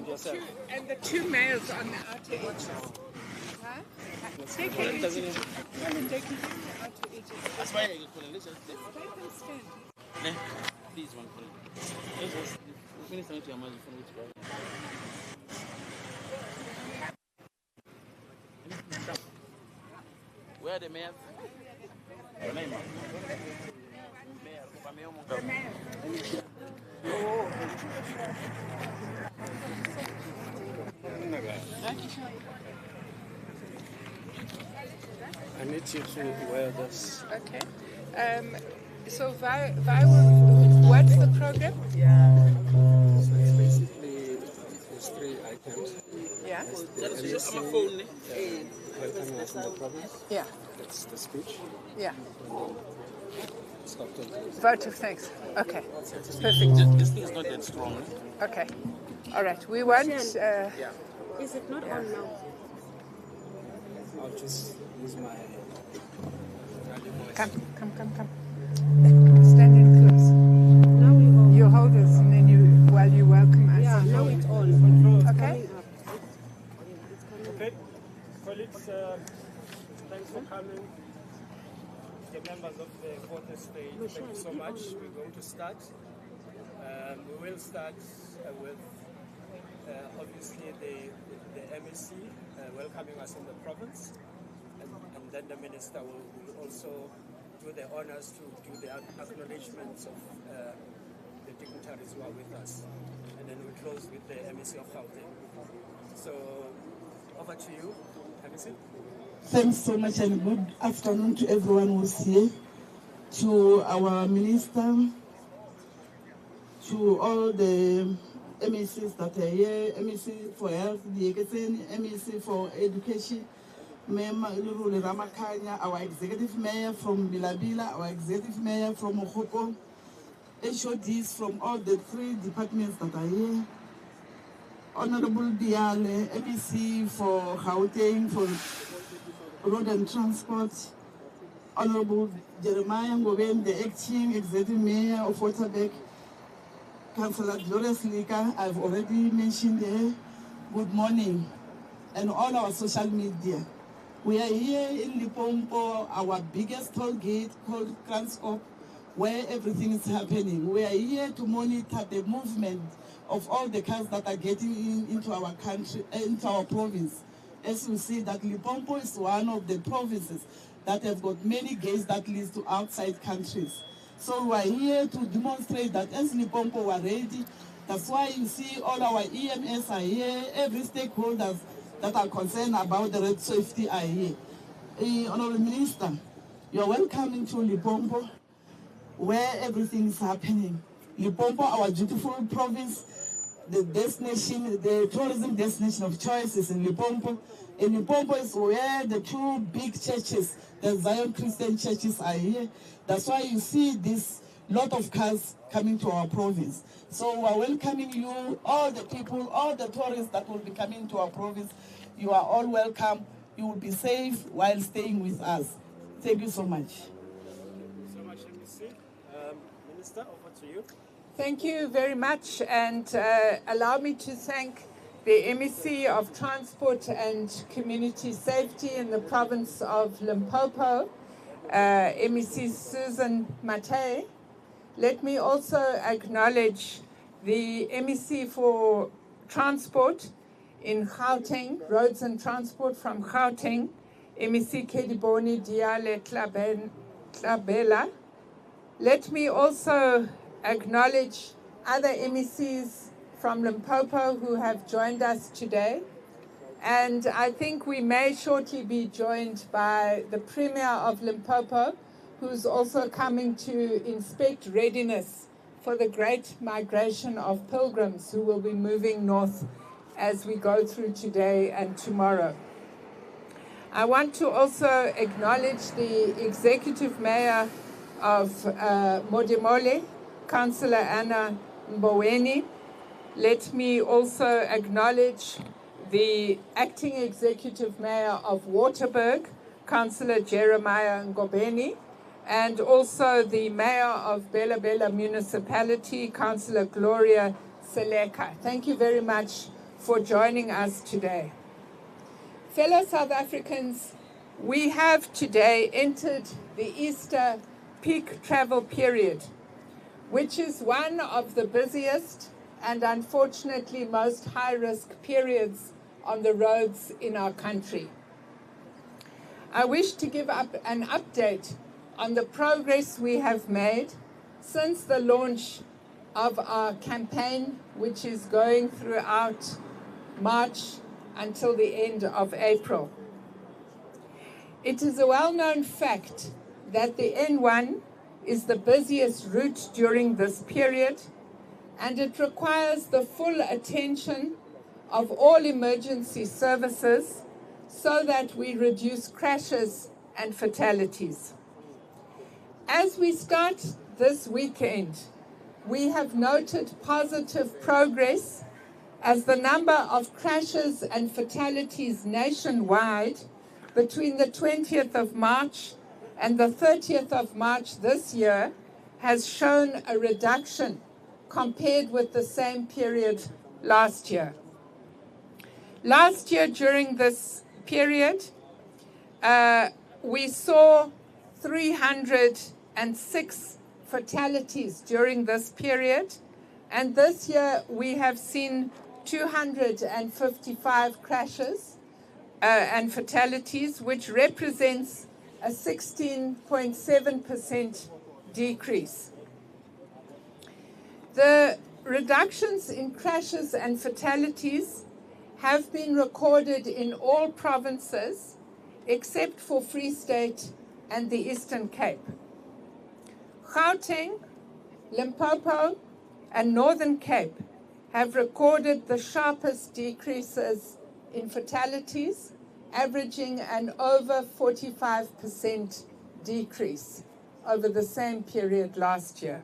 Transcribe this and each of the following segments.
And the two males on the outer edges. Huh? Take it easy. Tell them they can take the outer edges. That's why I call it. Let's just Let them stand. please one for it. Let's just finish something to your mouth before we go. Where are the mayors? Your name? The male. I need you to wear this. Okay. So what's the program? So it's basically there's 3 items. Yeah. Just on my phone. Welcoming us in the province. Yeah. That's the speech. Yeah. Stop talking. Vote of thanks. Okay. Perfect. This thing is not that strong. Okay. All right. We want. Is it not on now? I'll just use my radio voice. Come. Stand in close. Now we all. You hold us, and then while you welcome us. Yeah, now it's on. Okay. Okay, colleagues, thanks for coming. The members of the quarter state, thank you so much. We're going to start. We will start with obviously the MEC welcoming us in the province, and then the minister will also do the honors to do the acknowledgements of the dignitaries who are with us, and then we close with the MEC of Gauteng. So over to you, MEC. Thanks so much and good afternoon to everyone who's here, to our minister, to all the MECs that are here, MEC for health, the MEC for education, Mayor Lulu Ramakanya, our executive mayor from Bilabila, our executive mayor from Limpopo, HODs from all the 3 departments that are here, Honorable Diale, MEC for Gauteng, for Road and Transport, Honorable Jeremiah Ngoben, the acting executive mayor of Waterberg, Councillor Glorious Lika, I've already mentioned her. Good morning, and all our social media. We are here in Limpopo, our biggest toll gate called Transport, where everything is happening. We are here to monitor the movement of all the cars that are getting into our country, into our province. As you see, that Limpopo is one of the provinces that have got many gates that leads to outside countries. So we are here to demonstrate that as Limpopo we are ready. That's why you see all our EMS are here, every stakeholders that are concerned about the road safety are here. Honorable Minister, you're welcome to Limpopo, where everything is happening. Limpopo, our beautiful province, the destination, the tourism destination of choice is in Limpopo. And Limpopo is where the 2 big churches, the Zion Christian churches, are here. That's why you see this lot of cars coming to our province. So we are welcoming you, all the people, all the tourists that will be coming to our province. You are all welcome. You will be safe while staying with us. Thank you so much. Thank you so much, MEC. Minister, over to you. Thank you very much, and allow me to thank the MEC of Transport and Community Safety in the province of Limpopo, MEC Susan Matei. Let me also acknowledge the MEC for Transport in Gauteng, Roads and Transport from Gauteng, MEC Kediboni Diale Tlabela. Let me also acknowledge other MECs from Limpopo who have joined us today. And I think we may shortly be joined by the Premier of Limpopo, who's also coming to inspect readiness for the great migration of pilgrims who will be moving north as we go through today and tomorrow. I want to also acknowledge the Executive Mayor of Modimolle, Councillor Anna Mboweni. Let me also acknowledge the Acting Executive Mayor of Waterberg, Councillor Jeremiah Ngobeni, and also the Mayor of Bela Bela Municipality, Councillor Gloria Seleka. Thank you very much for joining us today. Fellow South Africans, we have today entered the Easter peak travel period, which is one of the busiest and unfortunately most high-risk periods on the roads in our country. I wish to give up an update on the progress we have made since the launch of our campaign, which is going throughout March until the end of April. It is a well-known fact that the N1 is the busiest route during this period, and it requires the full attention of all emergency services so that we reduce crashes and fatalities. As we start this weekend, we have noted positive progress as the number of crashes and fatalities nationwide between the 20th of March and the 30th of March this year has shown a reduction compared with the same period last year. Last year, during this period, we saw 306 fatalities during this period, and this year we have seen 255 crashes and fatalities, which represents a 16.7% decrease. The reductions in crashes and fatalities have been recorded in all provinces except for Free State and the Eastern Cape. Gauteng, Limpopo, and Northern Cape have recorded the sharpest decreases in fatalities, averaging an over 45% decrease over the same period last year.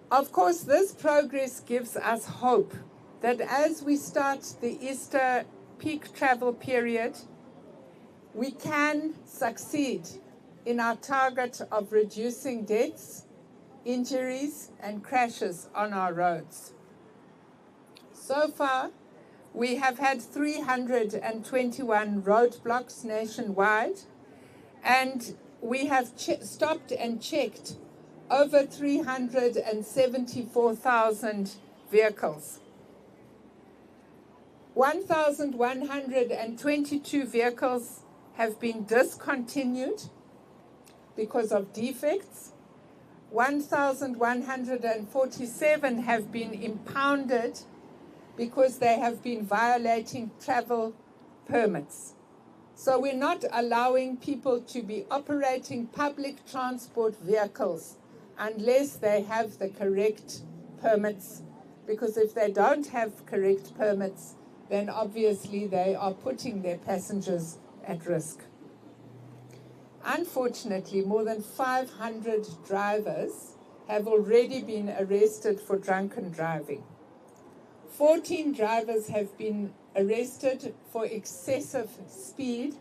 Of course, this progress gives us hope that as we start the Easter peak travel period, we can succeed in our target of reducing deaths, injuries, and crashes on our roads. So far, we have had 321 roadblocks nationwide, and we have stopped and checked over 374,000 vehicles. 1,122 vehicles have been discontinued because of defects. 1,147 have been impounded because they have been violating travel permits. So we're not allowing people to be operating public transport vehicles unless they have the correct permits, because if they don't have correct permits, then obviously they are putting their passengers at risk. Unfortunately, more than 500 drivers have already been arrested for drunken driving. 14 drivers have been arrested for excessive speed,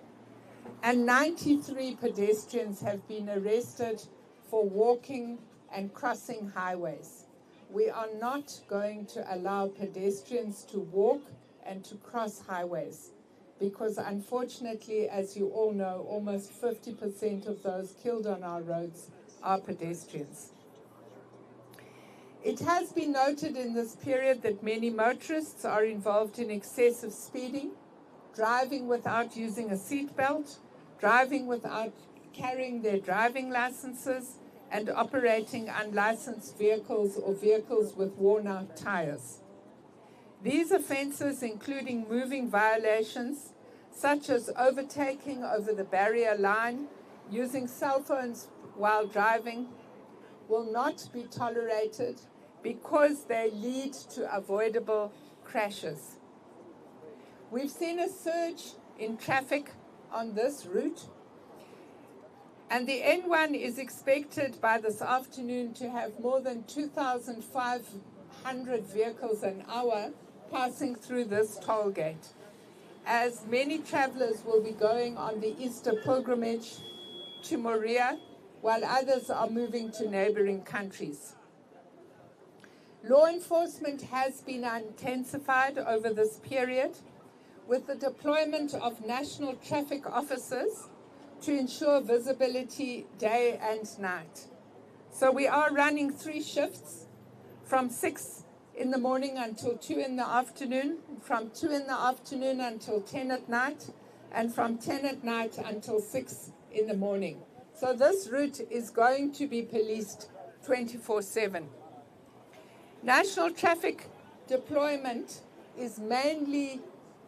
and 93 pedestrians have been arrested for walking and crossing highways. We are not going to allow pedestrians to walk and to cross highways, because unfortunately, as you all know, almost 50% of those killed on our roads are pedestrians. It has been noted in this period that many motorists are involved in excessive speeding, driving without using a seatbelt, driving without carrying their driving licenses, and operating unlicensed vehicles or vehicles with worn-out tires. These offenses, including moving violations, such as overtaking over the barrier line, using cell phones while driving, will not be tolerated because they lead to avoidable crashes. We've seen a surge in traffic on this route, and the N1 is expected by this afternoon to have more than 2,500 vehicles an hour passing through this toll gate, as many travelers will be going on the Easter pilgrimage to Moria, while others are moving to neighboring countries. Law enforcement has been intensified over this period with the deployment of national traffic officers to ensure visibility day and night. So we are running 3 shifts from 6 in the morning until 2 in the afternoon, from 2 in the afternoon until 10 at night, and from 10 at night until 6 in the morning. So this route is going to be policed 24/7. National traffic deployment is mainly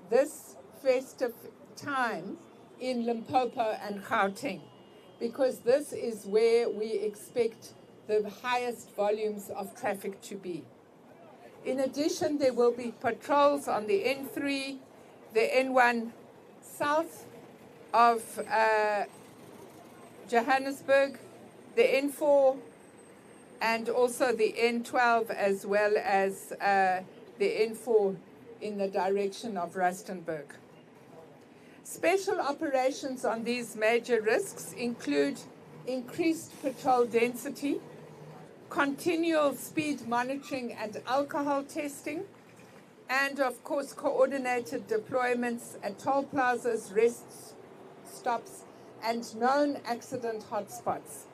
this festive time in Limpopo and Gauteng, because this is where we expect the highest volumes of traffic to be. In addition, there will be patrols on the N3, the N1 south of Johannesburg, the N4, and also the N12, as well as the N4 in the direction of Rustenburg. Special operations on these major risks include increased patrol density, continual speed monitoring and alcohol testing, and of course coordinated deployments at toll plazas, rest stops, and known accident hotspots.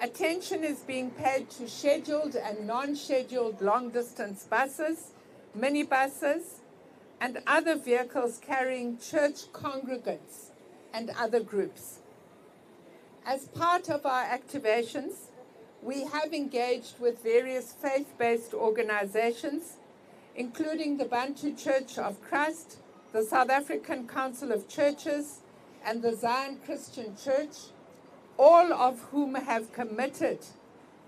Attention is being paid to scheduled and non-scheduled long-distance buses, minibuses, and other vehicles carrying church congregants and other groups. As part of our activations, we have engaged with various faith-based organizations, including the Bantu Church of Christ, the South African Council of Churches, and the Zion Christian Church, all of whom have committed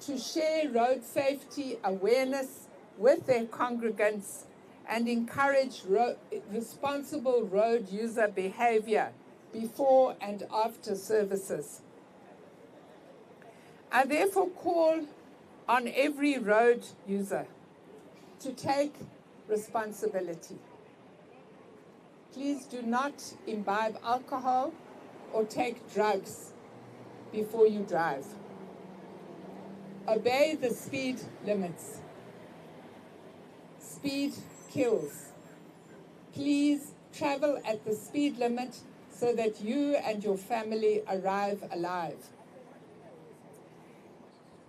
to share road safety awareness with their congregants and encourage responsible road user behavior before and after services. I therefore call on every road user to take responsibility. Please do not imbibe alcohol or take drugs before you drive. Obey the speed limits. Speed kills. Please travel at the speed limit so that you and your family arrive alive.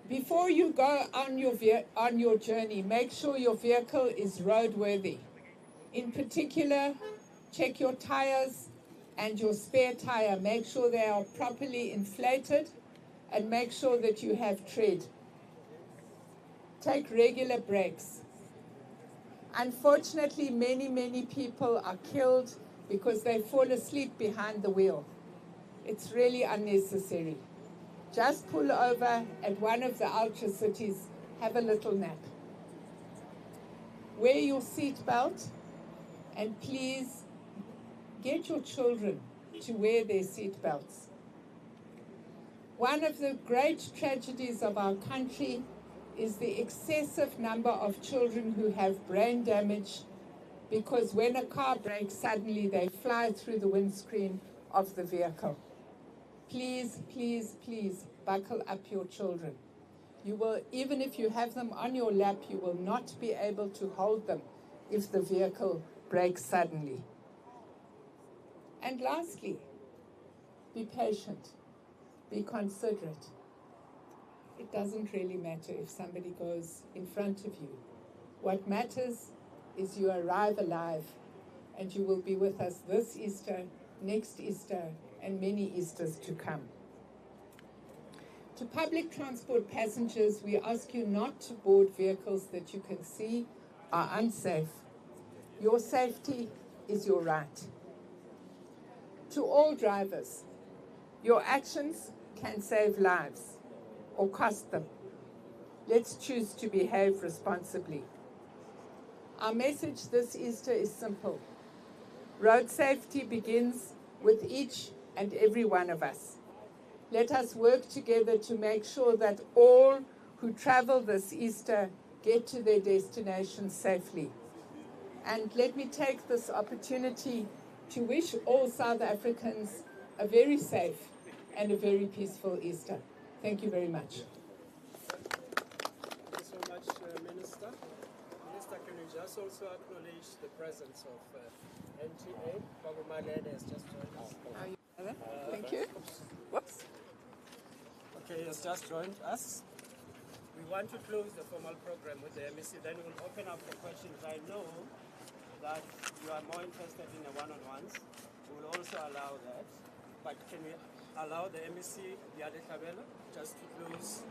Before you go on your journey, make sure your vehicle is roadworthy. In particular, check your tires and your spare tire. Make sure they are properly inflated and make sure that you have tread. Take regular breaks. Unfortunately, many people are killed because they fall asleep behind the wheel. It's really unnecessary. Just pull over at one of the ultra cities, have a little nap. Wear your seat belt, and please get your children to wear their seat belts. One of the great tragedies of our country is the excessive number of children who have brain damage because when a car brakes, suddenly they fly through the windscreen of the vehicle. Please, please, please buckle up your children. You will, even if you have them on your lap, you will not be able to hold them if the vehicle brakes suddenly. And lastly, be patient, be considerate. It doesn't really matter if somebody goes in front of you. What matters is you arrive alive, and you will be with us this Easter, next Easter, and many Easters to come. To public transport passengers, we ask you not to board vehicles that you can see are unsafe. Your safety is your right. To all drivers, your actions can save lives or cost them. Let's choose to behave responsibly. Our message this Easter is simple. Road safety begins with each and every one of us. Let us work together to make sure that all who travel this Easter get to their destination safely. And let me take this opportunity to wish all South Africans a very safe and a very peaceful Easter. Thank you very much. Thank you so much. must also acknowledge the presence of NTA. Babu Malene has just joined us. Thank you. Whoops. Okay, he has just joined us. We want to close the formal program with the MEC, then we'll open up for questions. I know that you are more interested in the one-on-ones. We will also allow that. But can we allow the MEC, Diade Tabelo, just to close?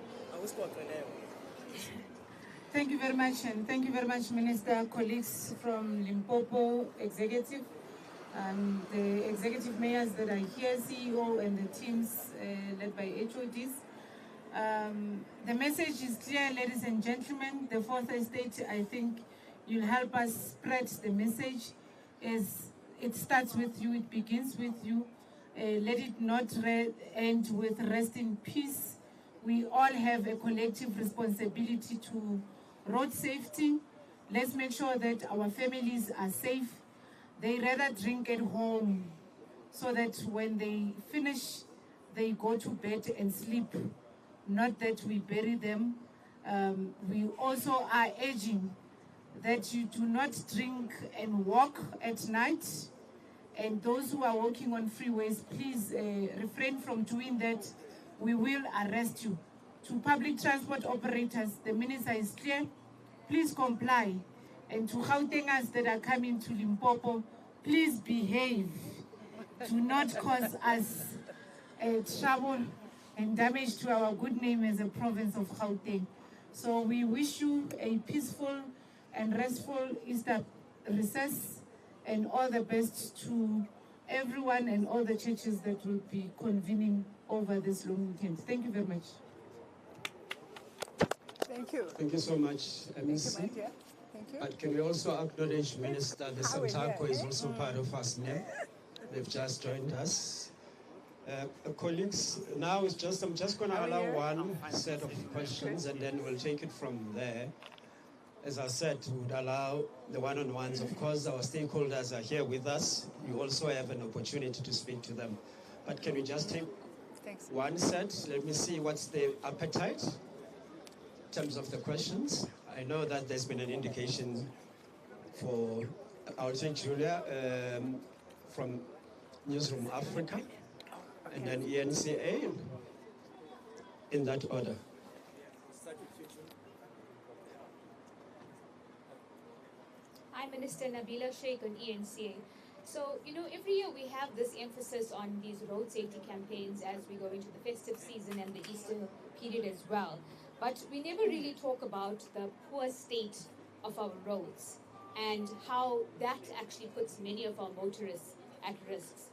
Thank you very much, and thank you very much, Minister, colleagues from Limpopo Executive, the executive mayors that are here, CEO, and the teams led by HODs. The message is clear, ladies and gentlemen. The fourth estate, I think, you'll help us spread the message. As it starts with you, it begins with you. Let it not end with rest in peace. We all have a collective responsibility to road safety. Let's make sure that our families are safe. They rather drink at home so that when they finish, they go to bed and sleep, not that we bury them. We also are urging that you do not drink and walk at night. And those who are walking on freeways, please refrain from doing that. We will arrest you. To public transport operators, the minister is clear. Please comply. And to Gautengers that are coming to Limpopo, please behave. Do not cause us trouble and damage to our good name as a province of Gauteng. So we wish you a peaceful and restful Easter recess, and all the best to everyone and all the churches that will be convening over this long weekend. Thank you very much. Thank you. Thank you so much, MEC. Thank you, my dear. Thank you. But can we also acknowledge Minister the Santako is also part of us now. They've just joined us. Colleagues, now I'm just going to allow one set of questions and then we'll take it from there. As I said, we would allow the one-on-ones. Of course, our stakeholders are here with us. You also have an opportunity to speak to them. But can we just take one set? Let me see what's the appetite in terms of the questions. I know that there's been an indication for, I'll take Julia from Newsroom Africa, and then ENCA, in that order. Hi, Minister Nabila Sheikh on ENCA. So, every year we have this emphasis on these road safety campaigns as we go into the festive season and the Easter period as well. But we never really talk about the poor state of our roads and how that actually puts many of our motorists at risk.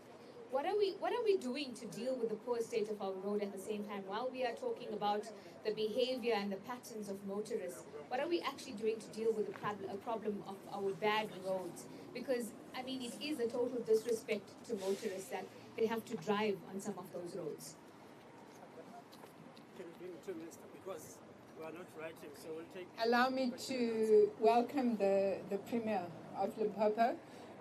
What are we doing to deal with the poor state of our road at the same time? While we are talking about the behavior and the patterns of motorists, what are we actually doing to deal with a problem of our bad roads? Because, it is a total disrespect to motorists that they have to drive on some of those roads. Can you bring 2 minutes? Because we are not writing, so we'll take... Allow me to welcome the Premier of Limpopo.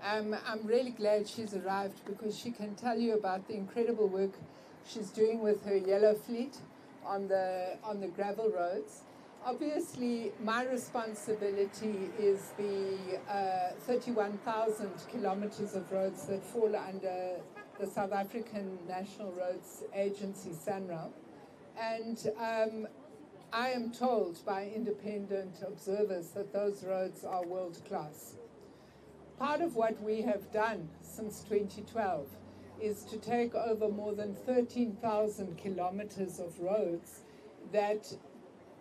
I'm really glad she's arrived because she can tell you about the incredible work she's doing with her yellow fleet on the gravel roads. Obviously, my responsibility is the 31,000 kilometers of roads that fall under the South African National Roads Agency, SANRAL. And I am told by independent observers that those roads are world-class. Part of what we have done since 2012 is to take over more than 13,000 kilometers of roads that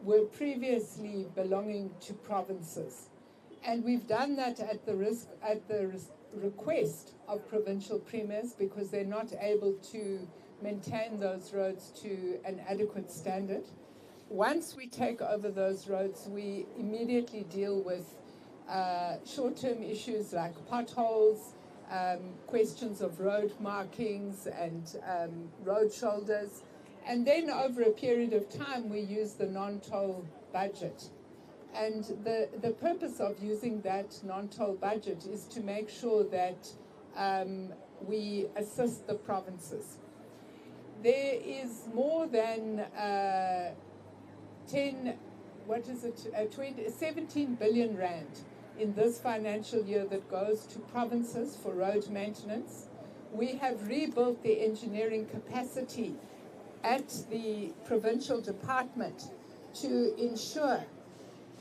were previously belonging to provinces. And we've done that at the request of provincial premiers because they're not able to maintain those roads to an adequate standard. Once we take over those roads, we immediately deal with short-term issues like potholes, questions of road markings and road shoulders. And then over a period of time, we use the non-toll budget. And the purpose of using that non-toll budget is to make sure that we assist the provinces. There is more than 17 billion rand in this financial year that goes to provinces for road maintenance. We have rebuilt the engineering capacity at the provincial department to ensure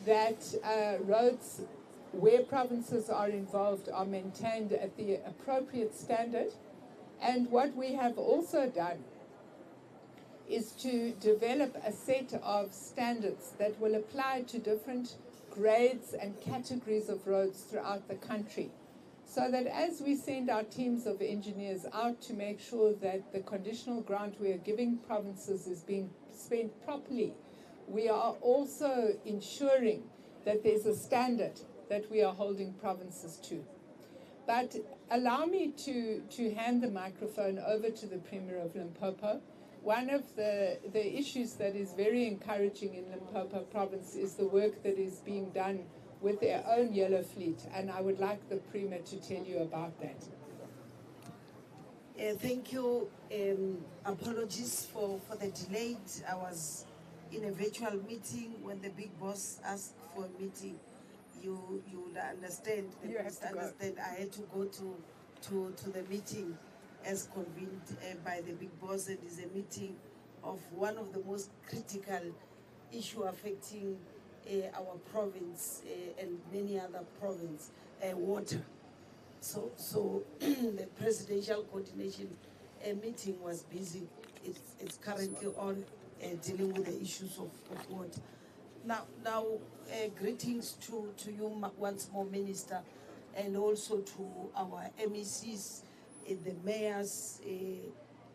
that roads where provinces are involved are maintained at the appropriate standard. And what we have also done is to develop a set of standards that will apply to different grades and categories of roads throughout the country, so that as we send our teams of engineers out to make sure that the conditional grant we are giving provinces is being spent properly, we are also ensuring that there's a standard that we are holding provinces to. But allow me to hand the microphone over to the Premier of Limpopo. One of the issues that is very encouraging in Limpopo province is the work that is being done with their own yellow fleet, and I would like the Premier to tell you about that. Thank you. Apologies for the delay. I was in a virtual meeting. When the big boss asked for a meeting, you would understand. You have to understand. I had to go to the meeting as convened by the big boss. It is a meeting of one of the most critical issue affecting our province and many other provinces, water. So the presidential coordination meeting was busy. It's currently on dealing with the issues of water. Now, greetings to you once more, Minister, and also to our MECs, the mayors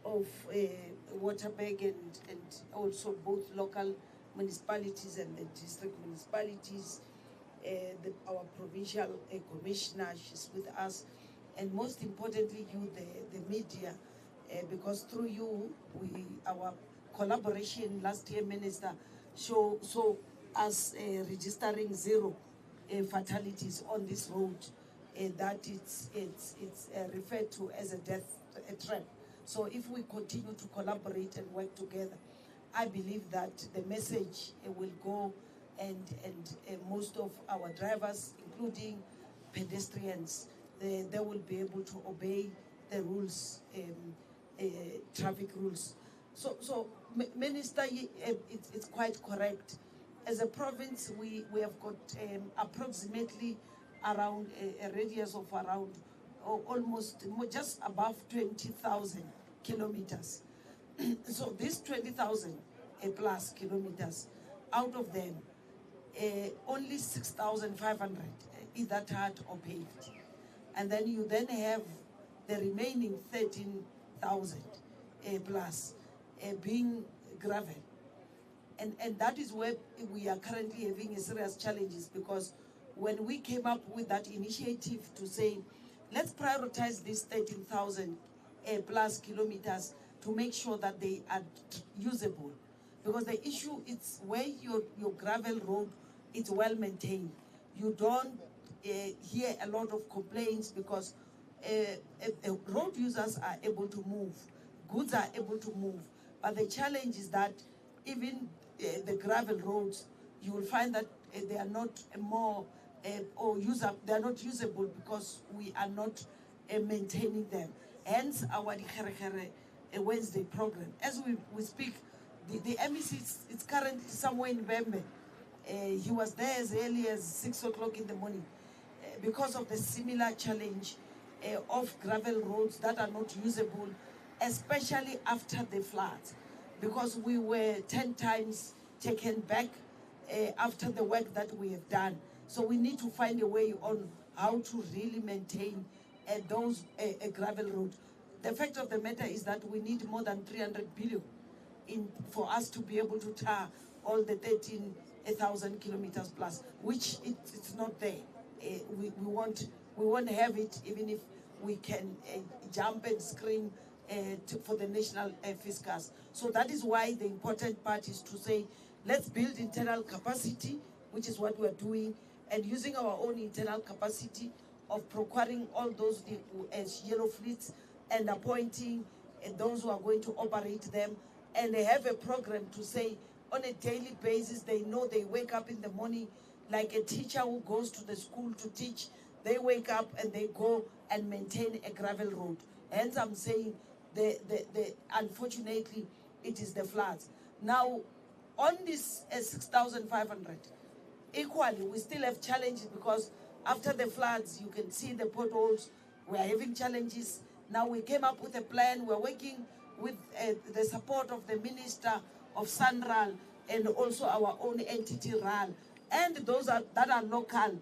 of Waterberg and also both local municipalities and the district municipalities, our provincial commissioner, she's with us, and most importantly you, the media, because through you, our collaboration last year, Minister, so us registering 0 fatalities on this road, that it's referred to as a death trap. So if we continue to collaborate and work together, I believe that the message will go, and most of our drivers, including pedestrians, they will be able to obey the rules, traffic rules. So Minister, it's quite correct. As a province, we have got approximately around a radius of around almost just above 20,000 kilometers. So these 20,000 plus kilometers, out of them, only 6,500 either tarred or paved. And then you then have the remaining 13,000 plus being gravel. And that is where we are currently having a serious challenges, because when we came up with that initiative to say, let's prioritize these 13,000 plus kilometers to make sure that they are usable. Because the issue is where your gravel road is well maintained. You don't hear a lot of complaints, because road users are able to move, goods are able to move. But the challenge is that even the gravel roads, you will find that they are not they are not usable because we are not maintaining them. Hence our Wednesday program. As we speak, the MEC is currently somewhere in Bembe. He was there as early as 6 o'clock in the morning because of the similar challenge of gravel roads that are not usable, especially after the floods, because we were 10 times taken back after the work that we have done. So we need to find a way on how to really maintain those gravel roads. The fact of the matter is that we need more than 300 billion for us to be able to tar all the 13,000 kilometers plus, which it's not there. We won't have it, even if we can jump and scream for the national fiscus. So that is why the important part is to say, let's build internal capacity, which is what we're doing, and using our own internal capacity of procuring all those yellow fleets and appointing those who are going to operate them, and they have a program to say on a daily basis, they know they wake up in the morning, like a teacher who goes to the school to teach, they wake up and they go and maintain a gravel road. Hence I'm saying, unfortunately, it is the floods. Now, on this 6,500, equally, we still have challenges because after the floods, you can see the potholes. We are having challenges. Now we came up with a plan. We're working with the support of the Minister of SANRAL and also our own entity, RAL. And those that are local,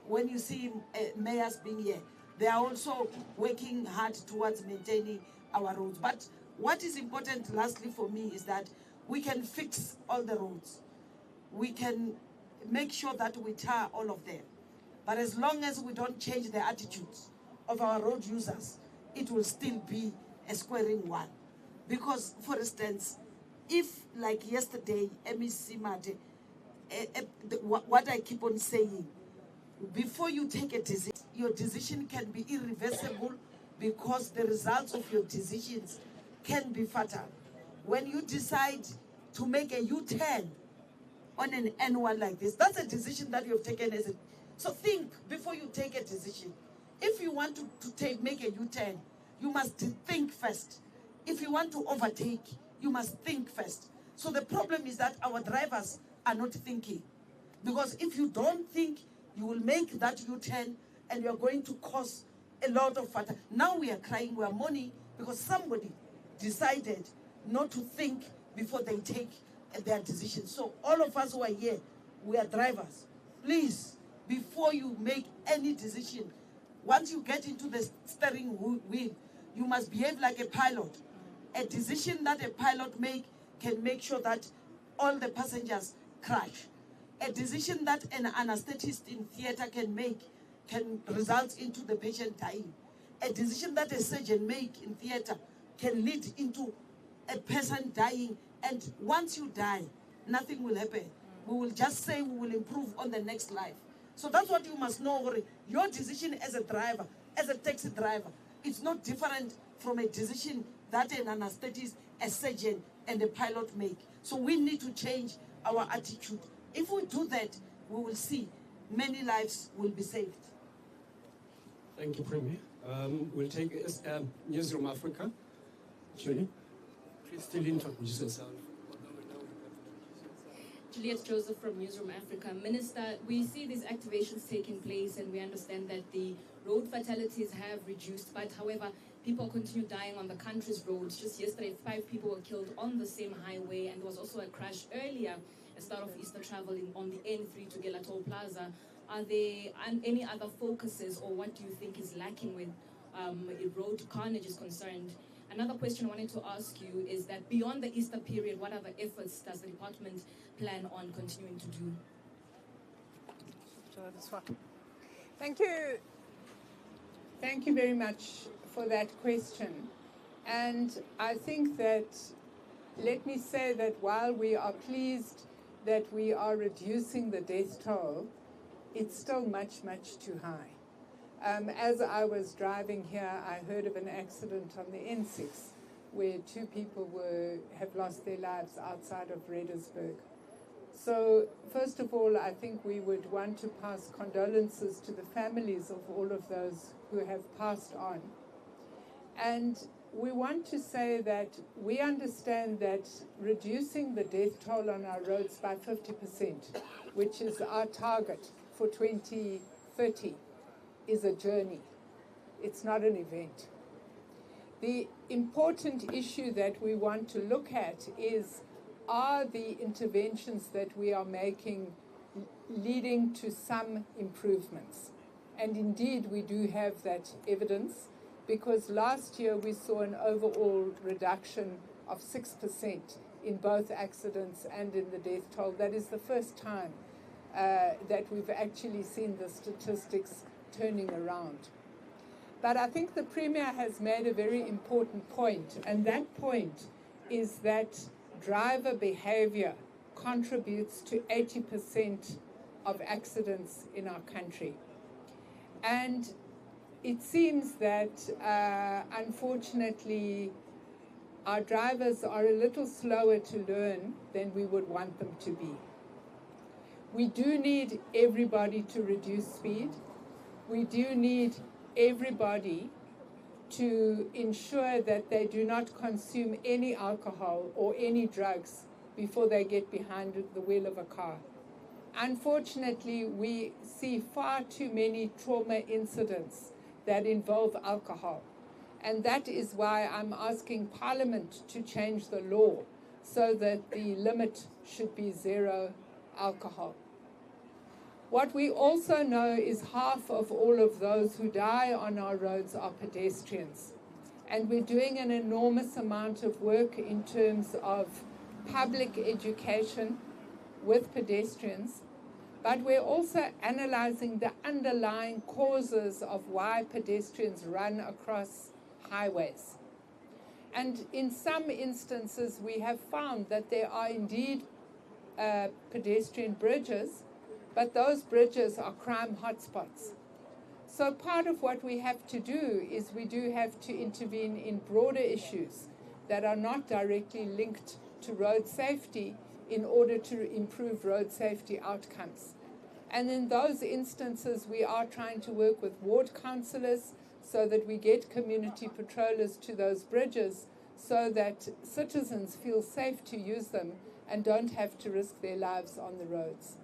when you see mayors being here, they are also working hard towards maintaining our roads. But what is important, lastly for me, is that we can fix all the roads. We can make sure that we tar all of them. But as long as we don't change the attitudes of our road users, it will still be a squaring one. Because, for instance, if, like yesterday, MEC Mate, what I keep on saying, before you take a decision, your decision can be irreversible because the results of your decisions can be fatal. When you decide to make a U-turn on an N1 like this, that's a decision that you've taken as a... So think before you take a decision. If you want to make a U-turn, you must think first. If you want to overtake, you must think first. So the problem is that our drivers are not thinking. Because if you don't think, you will make that U-turn and you're going to cause a lot of fatal. Now we are crying, we are mourning because somebody decided not to think before they take their decision. So all of us who are here, we are drivers. Please, before you make any decision, once you get into the steering wheel, you must behave like a pilot. A decision that a pilot can make sure that all the passengers crash. A decision that an anesthetist in theater can make can result into the patient dying. A decision that a surgeon make in theater can lead into a person dying, and once you die, nothing will happen. We will just say we will improve on the next life. So that's what you must know. Your decision as a driver, as a taxi driver, it's not different from a decision that an anesthetist, a surgeon, and a pilot make. So we need to change our attitude. If we do that, we will see many lives will be saved. Thank you, Premier. We'll take Newsroom Africa. Julie, please still introduce yourself. Juliet Joseph from Newsroom Africa. Minister, we see these activations taking place and we understand that the road fatalities have reduced, but however, people continue dying on the country's roads. Just yesterday, 5 people were killed on the same highway, and there was also a crash earlier as start of Easter traveling on the N3 to Gela Toll Plaza. Are there any other focuses, or what do you think is lacking when road carnage is concerned? Another question I wanted to ask you is that beyond the Easter period, what other efforts does the department plan on continuing to do? Thank you. Thank you very much for that question. And I think that, let me say that while we are pleased that we are reducing the death toll, it's still much, much too high. As I was driving here, I heard of an accident on the N6 where 2 people have lost their lives outside of Reddersburg. So, first of all, I think we would want to pass condolences to the families of all of those who have passed on. And we want to say that we understand that reducing the death toll on our roads by 50%, which is our target for 2030, is a journey. It's not an event. The important issue that we want to look at is, are the interventions that we are making leading to some improvements? And indeed, we do have that evidence, because last year we saw an overall reduction of 6% in both accidents and in the death toll. That is the first time that we've actually seen the statistics turning around. But I think the Premier has made a very important point, and that point is that driver behavior contributes to 80% of accidents in our country. And it seems that, unfortunately, our drivers are a little slower to learn than we would want them to be. We do need everybody to reduce speed. We do need everybody to ensure that they do not consume any alcohol or any drugs before they get behind the wheel of a car. Unfortunately, we see far too many trauma incidents that involve alcohol. And that is why I'm asking Parliament to change the law so that the limit should be 0 alcohol. What we also know is half of all of those who die on our roads are pedestrians. And we're doing an enormous amount of work in terms of public education with pedestrians, but we're also analyzing the underlying causes of why pedestrians run across highways. And in some instances, we have found that there are indeed pedestrian bridges, but those bridges are crime hotspots. So part of what we have to do is we do have to intervene in broader issues that are not directly linked to road safety in order to improve road safety outcomes. And in those instances, we are trying to work with ward councillors so that we get community patrollers to those bridges so that citizens feel safe to use them and don't have to risk their lives on the roads.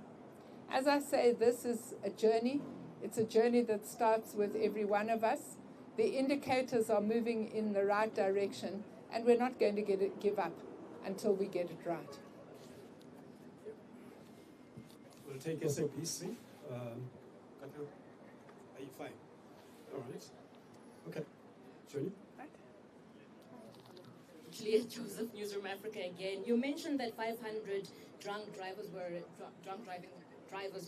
As I say, this is a journey. It's a journey that starts with every one of us. The indicators are moving in the right direction, and we're not going to give up until we get it right. We'll take SAPC. Are you fine? All right. Okay. Johnny? Clear Joseph, Newsroom Africa again. You mentioned that 500 drunk drivers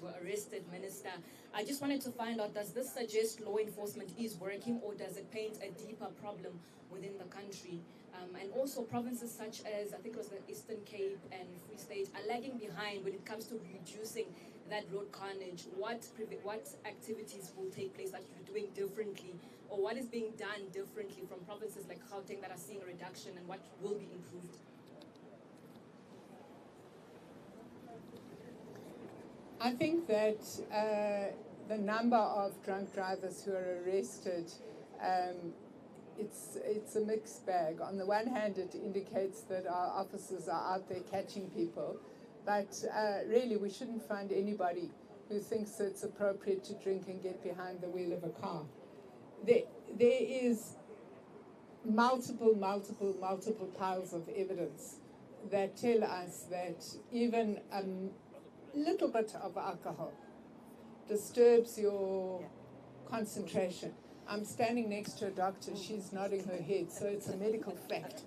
were arrested, Minister. I just wanted to find out, does this suggest law enforcement is working, or does it paint a deeper problem within the country? And also provinces such as, I think it was the Eastern Cape and Free State, are lagging behind when it comes to reducing that road carnage. What activities will take place that you're doing differently, or what is being done differently from provinces like Gauteng that are seeing a reduction, and what will be improved? I think that the number of drunk drivers who are arrested, it's a mixed bag. On the one hand, it indicates that our officers are out there catching people, but really we shouldn't find anybody who thinks it's appropriate to drink and get behind the wheel of a car. There is multiple piles of evidence that tell us that even little bit of alcohol disturbs your concentration. I'm standing next to a doctor, she's nodding her head, so it's a medical fact.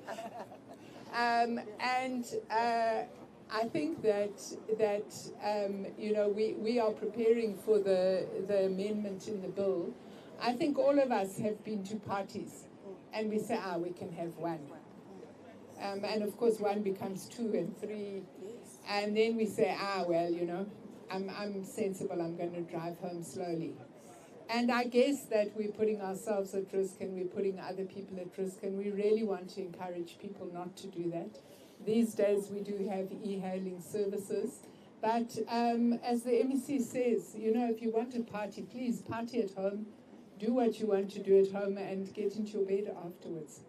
I think that we are preparing for the amendment in the bill. I think all of us have been to parties, and we say, we can have one. And of course, one becomes 2 and 3. And then we say, well, I'm sensible, I'm going to drive home slowly. And I guess that we're putting ourselves at risk and we're putting other people at risk, and we really want to encourage people not to do that. These days we do have e-hailing services, but as the MEC says, if you want to party, please party at home, do what you want to do at home and get into your bed afterwards.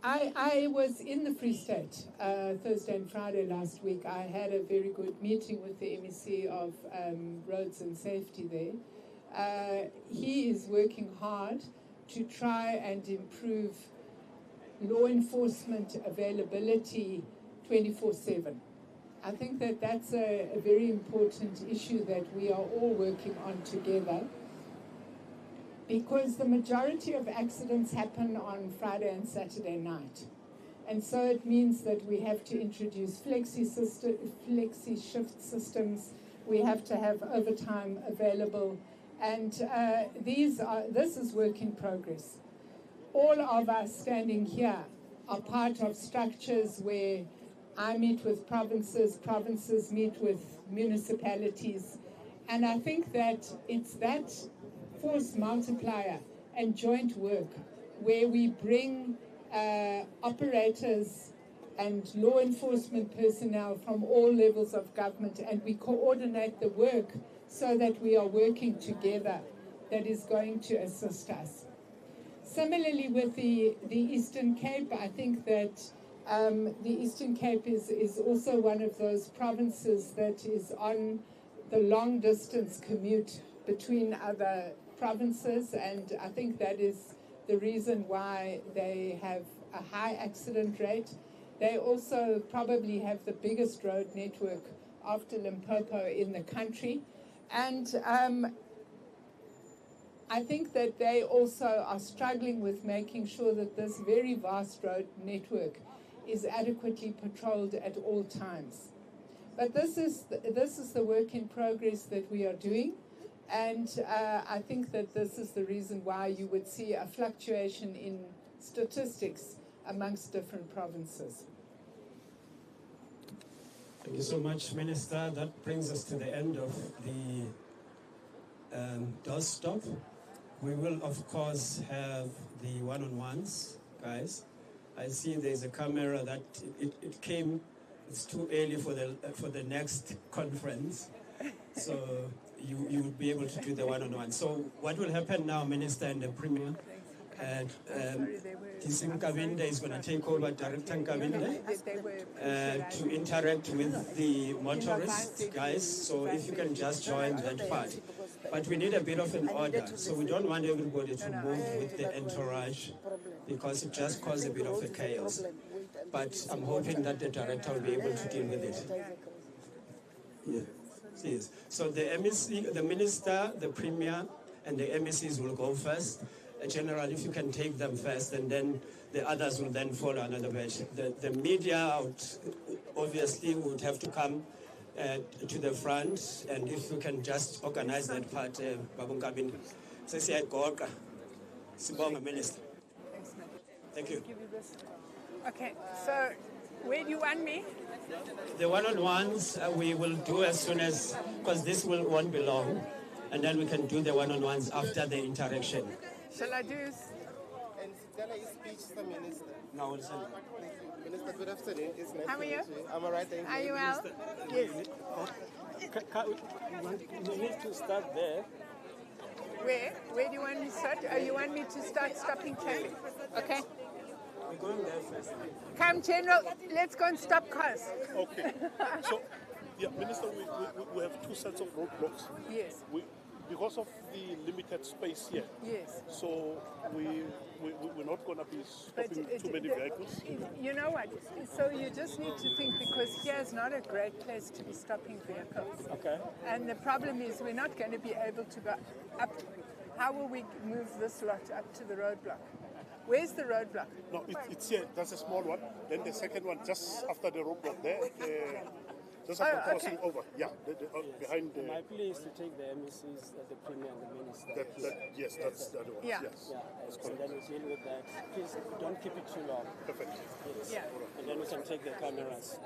I was in the Free State Thursday and Friday last week. I had a very good meeting with the MEC of Roads and Safety there. He is working hard to try and improve law enforcement availability 24/7. I think that that's a very important issue that we are all working on together, because the majority of accidents happen on Friday and Saturday night. And so it means that we have to introduce flexi shift systems, we have to have overtime available, and this is work in progress. All of us standing here are part of structures where I meet with provinces, provinces meet with municipalities, and I think that it's that force multiplier and joint work where we bring operators and law enforcement personnel from all levels of government, and we coordinate the work so that we are working together. That is going to assist us. Similarly with the Eastern Cape, I think that the Eastern Cape is also one of those provinces that is on the long distance commute between other provinces, and I think that is the reason why they have a high accident rate. They also probably have the biggest road network after Limpopo in the country. And I think that they also are struggling with making sure that this very vast road network is adequately patrolled at all times. But this is the work in progress that we are doing, and I think that this is the reason why you would see a fluctuation in statistics amongst different provinces. Thank you so much, Minister. That brings us to the end of the doorstop. We will, of course, have the one-on-ones, guys. I see there's a camera that it came. It's too early for the next conference, so you will be able to do the one-on-one. So what will happen now, Minister and the Premier? DC Nkabinde is going to take over, Director Nkabinde, to interact with the motorists, guys. So if you can just join that part. But we need a bit of an order, so we don't want everybody to move with the entourage because it just causes a bit of a chaos. But I'm hoping that the director will be able to deal with it. Yes. So the MEC, the Minister, the Premier, and the MECs will go first. General, if you can take them first, and then the others will then follow another batch. The media obviously would have to come to the front, and if you can just organize that part, Babu Nkabinde. Minister. Thank you. Okay, so where do you want me? The one-on-ones we will do as soon as, because this won't be long, and then we can do the one-on-ones after the interaction. Shall I do? And Sidala is speech to the minister. No, listen. Minister, good afternoon. It's nice How are you? I'm all right, thank you. Are you well? Yes. We need to start there. Where? Where do you want me to start? Oh, you want me to start stopping traffic? Okay. We're going there first. Come, General. Let's go and stop cars. Okay. So, yeah, Minister, we have two sets of roadblocks. Yes. Because of the limited space here. Yes. So we're not going to be stopping too many vehicles. You know what? So you just need to think, because here is not a great place to be stopping vehicles. Okay. And the problem is we're not going to be able to go up. How will we move this lot up to the roadblock? Where's the roadblock? No, it's here. That's a small one. Then the second one just after the roadblock there. Just after crossing over. Yeah, behind the... My plea is to take the MECs, the Premier and the Minister. Yes, that's the other one. Yeah. Yes. And then we deal with that. Please don't keep it too long. Perfect. Yes. Yeah. And then we can take the cameras.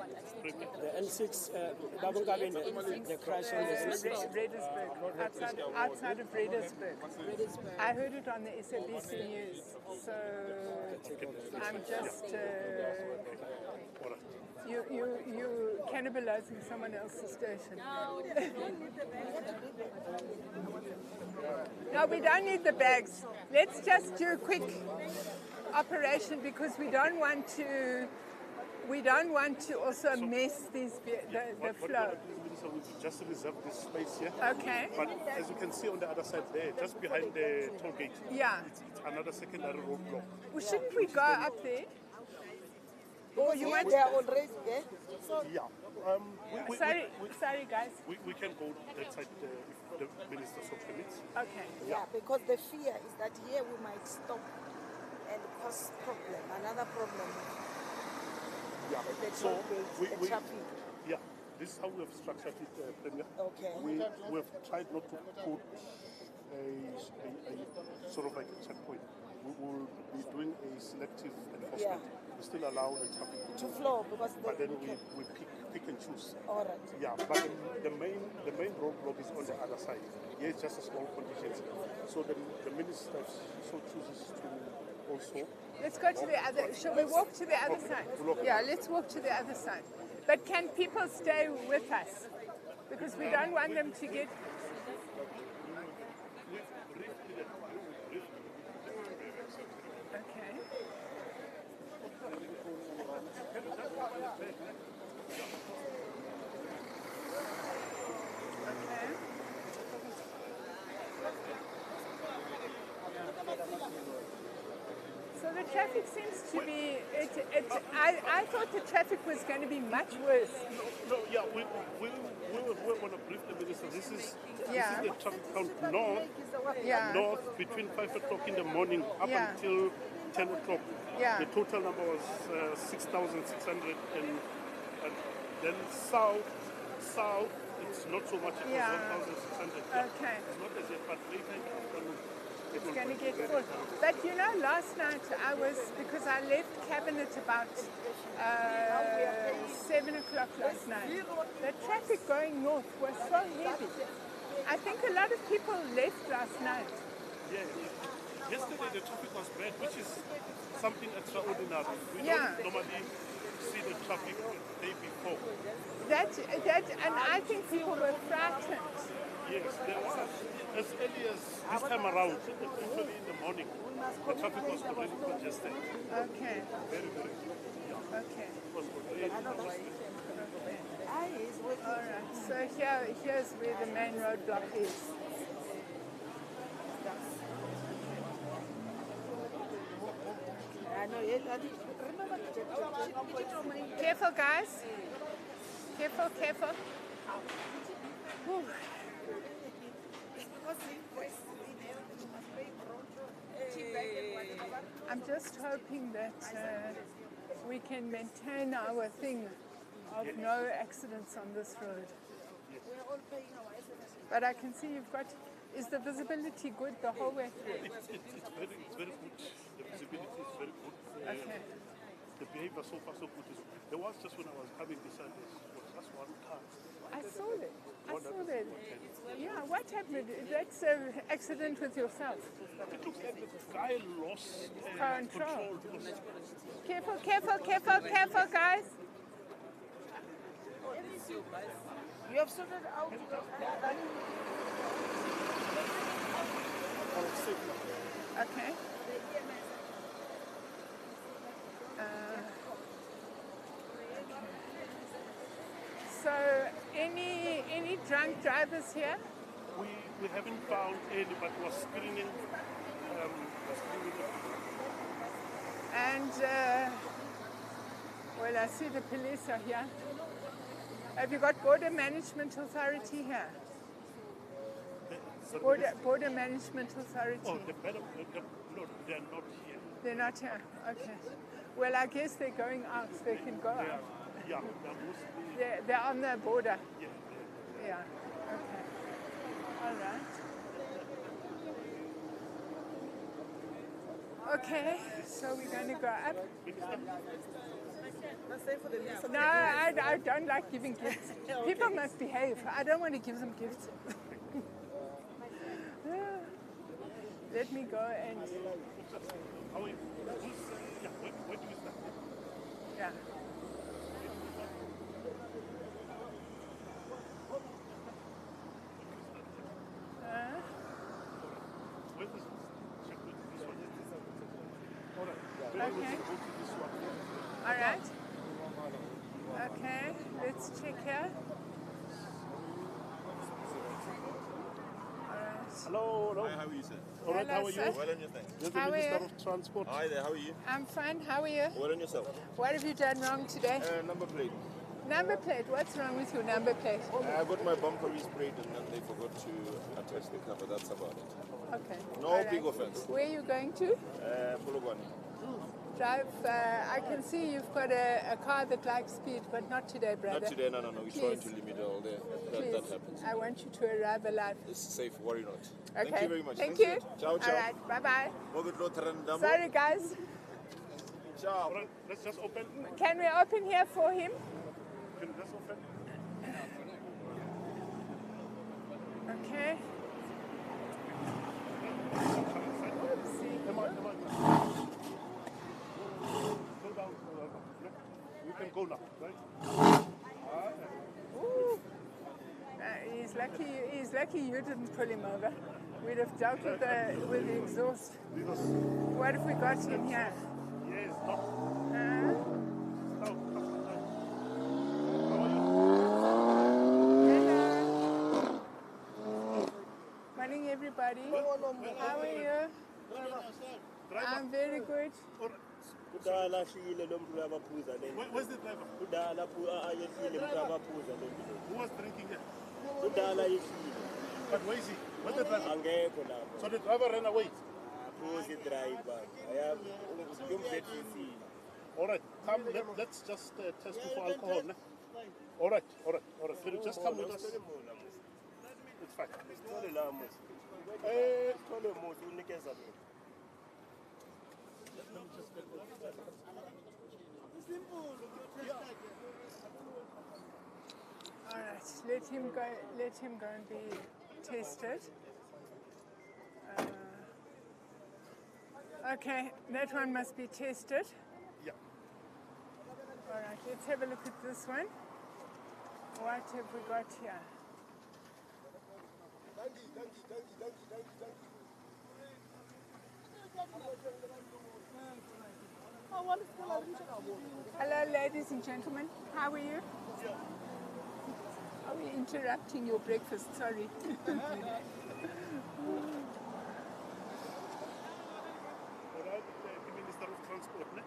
The N6, Babu Nkabinde, the crash on the N6. Redersburg, outside of Redersburg. I heard it on the SABC News, so I'm just... You cannibalizing someone else's station. No, we don't need the bags. Let's just do a quick operation because we don't want to also mess the flow. So we just reserve this space here. Okay. But as you can see on the other side there, just behind the toll gate, yeah, it's another secondary roadblock. Well, shouldn't we go up there? Or you want? They are already there. Yeah. Sorry, guys. We can go that side if the minister so permits. Okay. Yeah, because the fear is that here we might stop and cause problem, another problem. Yeah. The So the traffic. yeah, this is how we have structured it, Premier. Okay. We have tried not to put a sort of like a checkpoint. We will be doing a selective enforcement. Yeah. We still allow the traffic To flow because but then we pick and choose. All right. Yeah, but the main roadblock is on the other side. Here it's just a small contingency. So the minister so chooses to also. Let's go to the other. Shall we walk to the other side? Yeah, let's walk to the other side. But can people stay with us? Because we don't want them to get. Okay. So the traffic seems to be. I thought the traffic was going to be much worse. No, yeah, we want to brief the minister. This is Yeah. the traffic count north, Yeah. north between 5 o'clock in the morning up Yeah. until 10 o'clock. Yeah. The total number was 6,600, and then south, it's not so much. It was Yeah. 1,600. Okay. It's not as yet, but later in the afternoon. It's going to get full. But you know, last night because I left Cabinet about 7 o'clock last night. The traffic going north was so heavy. I think a lot of people left last night. Yeah. Yesterday the traffic was bad, which is something extraordinary. We Yeah. don't normally see the traffic the day before. And I think people were frightened. Yes, there was. As early as this time around, usually in the morning, the traffic was already congested. Okay. Very, very. Okay. It was already congested. All right. So here's where the main roadblock is. Careful, guys. Careful, careful. Whew. I'm just hoping that we can maintain our thing of no accidents on this road. But I can see you've got. Is the visibility good the whole way through? It's very good. The visibility is very good. Okay. The behavior so far so good. There was just when I was coming beside this, was just one car. I saw that. Yeah, what happened? That's an accident with yourself. It looks like the guy lost Control. Careful, careful, careful, careful, guys. You have sorted out. Okay. So, any drunk drivers here? We haven't found any, but we're screening. And well, I see the police are here. Have you got Border Management Authority here? Border Management Authority. Oh, no, they're not here. They're not here. Okay. Well, I guess they're going out. They can go out. Yeah, They're on the border. Yeah. Yeah. Okay. All right. Okay. So we're going to go up. No, I don't like giving gifts. People must behave. I don't want to give them gifts. Let me go and. Where do we start? Yeah. Okay. All right. Okay, let's check here. Hello. Hi, how are you, sir? All right, how are you? Sir. Well done yourself. You're the How are Minister you? of Transport. Hi there, how are you? I'm fine. How are you? Well done yourself. What have you done wrong today? Number plate. Number plate. What's wrong with your number plate? I got my bumper resprayed and then they forgot to attach the cover. That's about it. Okay. No All big right. offense. Where are you going to? Pologwani. Drive. I can see you've got a car that likes speed, but not today, brother. Not today, no. We're trying Please. to limit all there. Please. That happens. I want you to arrive alive. It's safe, worry not. Okay. Thank you very much. Thank Thanks, you. sir. Ciao, ciao. All right. Bye-bye. Bye. Sorry, guys. Ciao. All right, let's just open. Can we open here for him? Can we just open? Okay. Oopsie. Come on. go now, right? Ooh. He's lucky you didn't pull him over. We'd have dealt with the exhaust. What if we got him here? Yes, stop. Stop. Morning, everybody. How are you? I'm very good. Where's the driver? Who was drinking it? But where is he? Where's the driver? So the driver ran away? All right, come, let's just test you for alcohol. Ne? All right. Philip, just come with us. It's fine. All right, let him go and be tested. Okay, that one must be tested. Yeah. All right, let's have a look at this one. What have we got here? Hello, ladies and gentlemen. How are you? Are we interrupting your breakfast? Sorry. Minister of Transport, ne?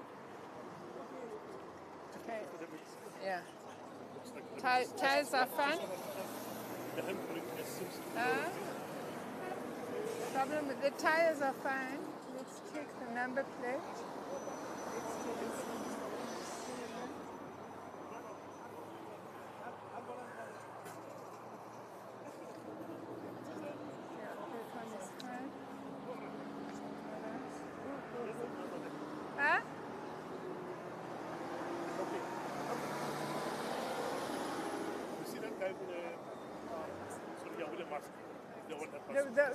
Okay. Yeah. Tires are fine. The handbrake seems to Problem. The tires are fine. Let's check the number plate. Let's check it. Huh? You see that guy with the mask?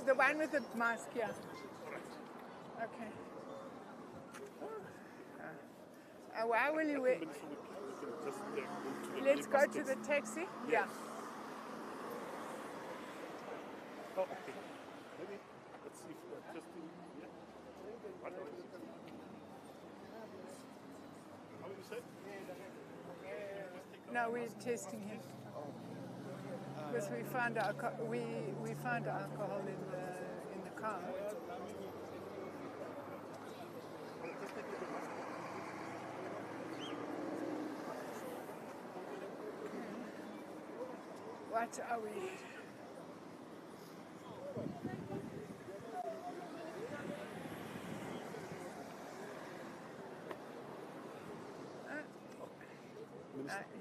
The one with the mask, yeah. Okay. Why will you wait? Let's go to the taxi? Yeah. Oh, okay. Maybe, let's see if we're testing. Yeah. What do you say? How do you say? No, we're testing him. Because we found alcohol in the car. What are we?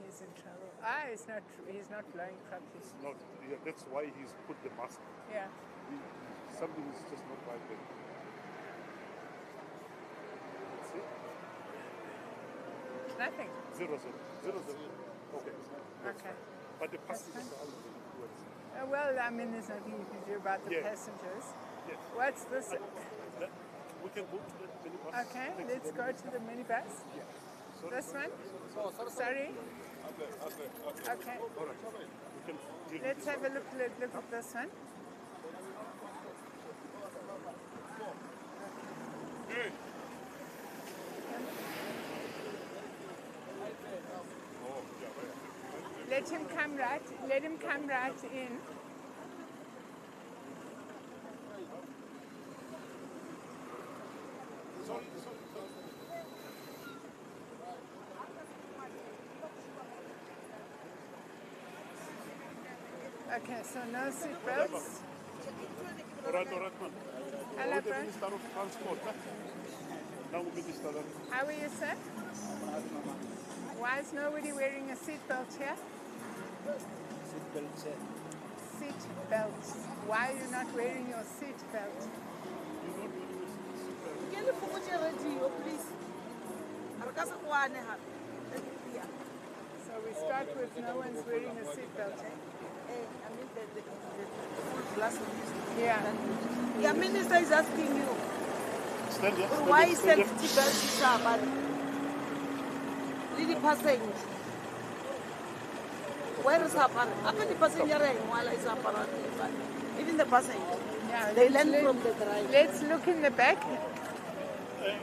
He's in trouble. He's not blowing properly. Not, yeah, that's why he's put the mask. Yeah. Something is just not right there. Let's see. Nothing. 0, 0. 0, 0. Okay. Okay. But the passengers are under the influence. Well, I mean, there's nothing you can do about the passengers. Yes. What's this? We can go to the minibus. Okay, let's go to the minibus. Yeah. This one? Sorry? Okay. All right. Let's have a look at this one. Let him come right in. Okay, so no seatbelts. All right, man. Hello, the Minister of Transport. Now, Minister. How are you, sir? Why is nobody wearing a seatbelt here? Seatbelt. Why are you not wearing your seatbelt? So we start with no one's wearing a seatbelt. Yeah. The minister is asking you. Stand Why safety belt is up? Lily passenger. Where is her parent? How many passenger while is her parent? Even the passenger. Yeah, they learn from the driver. Let's look in the back.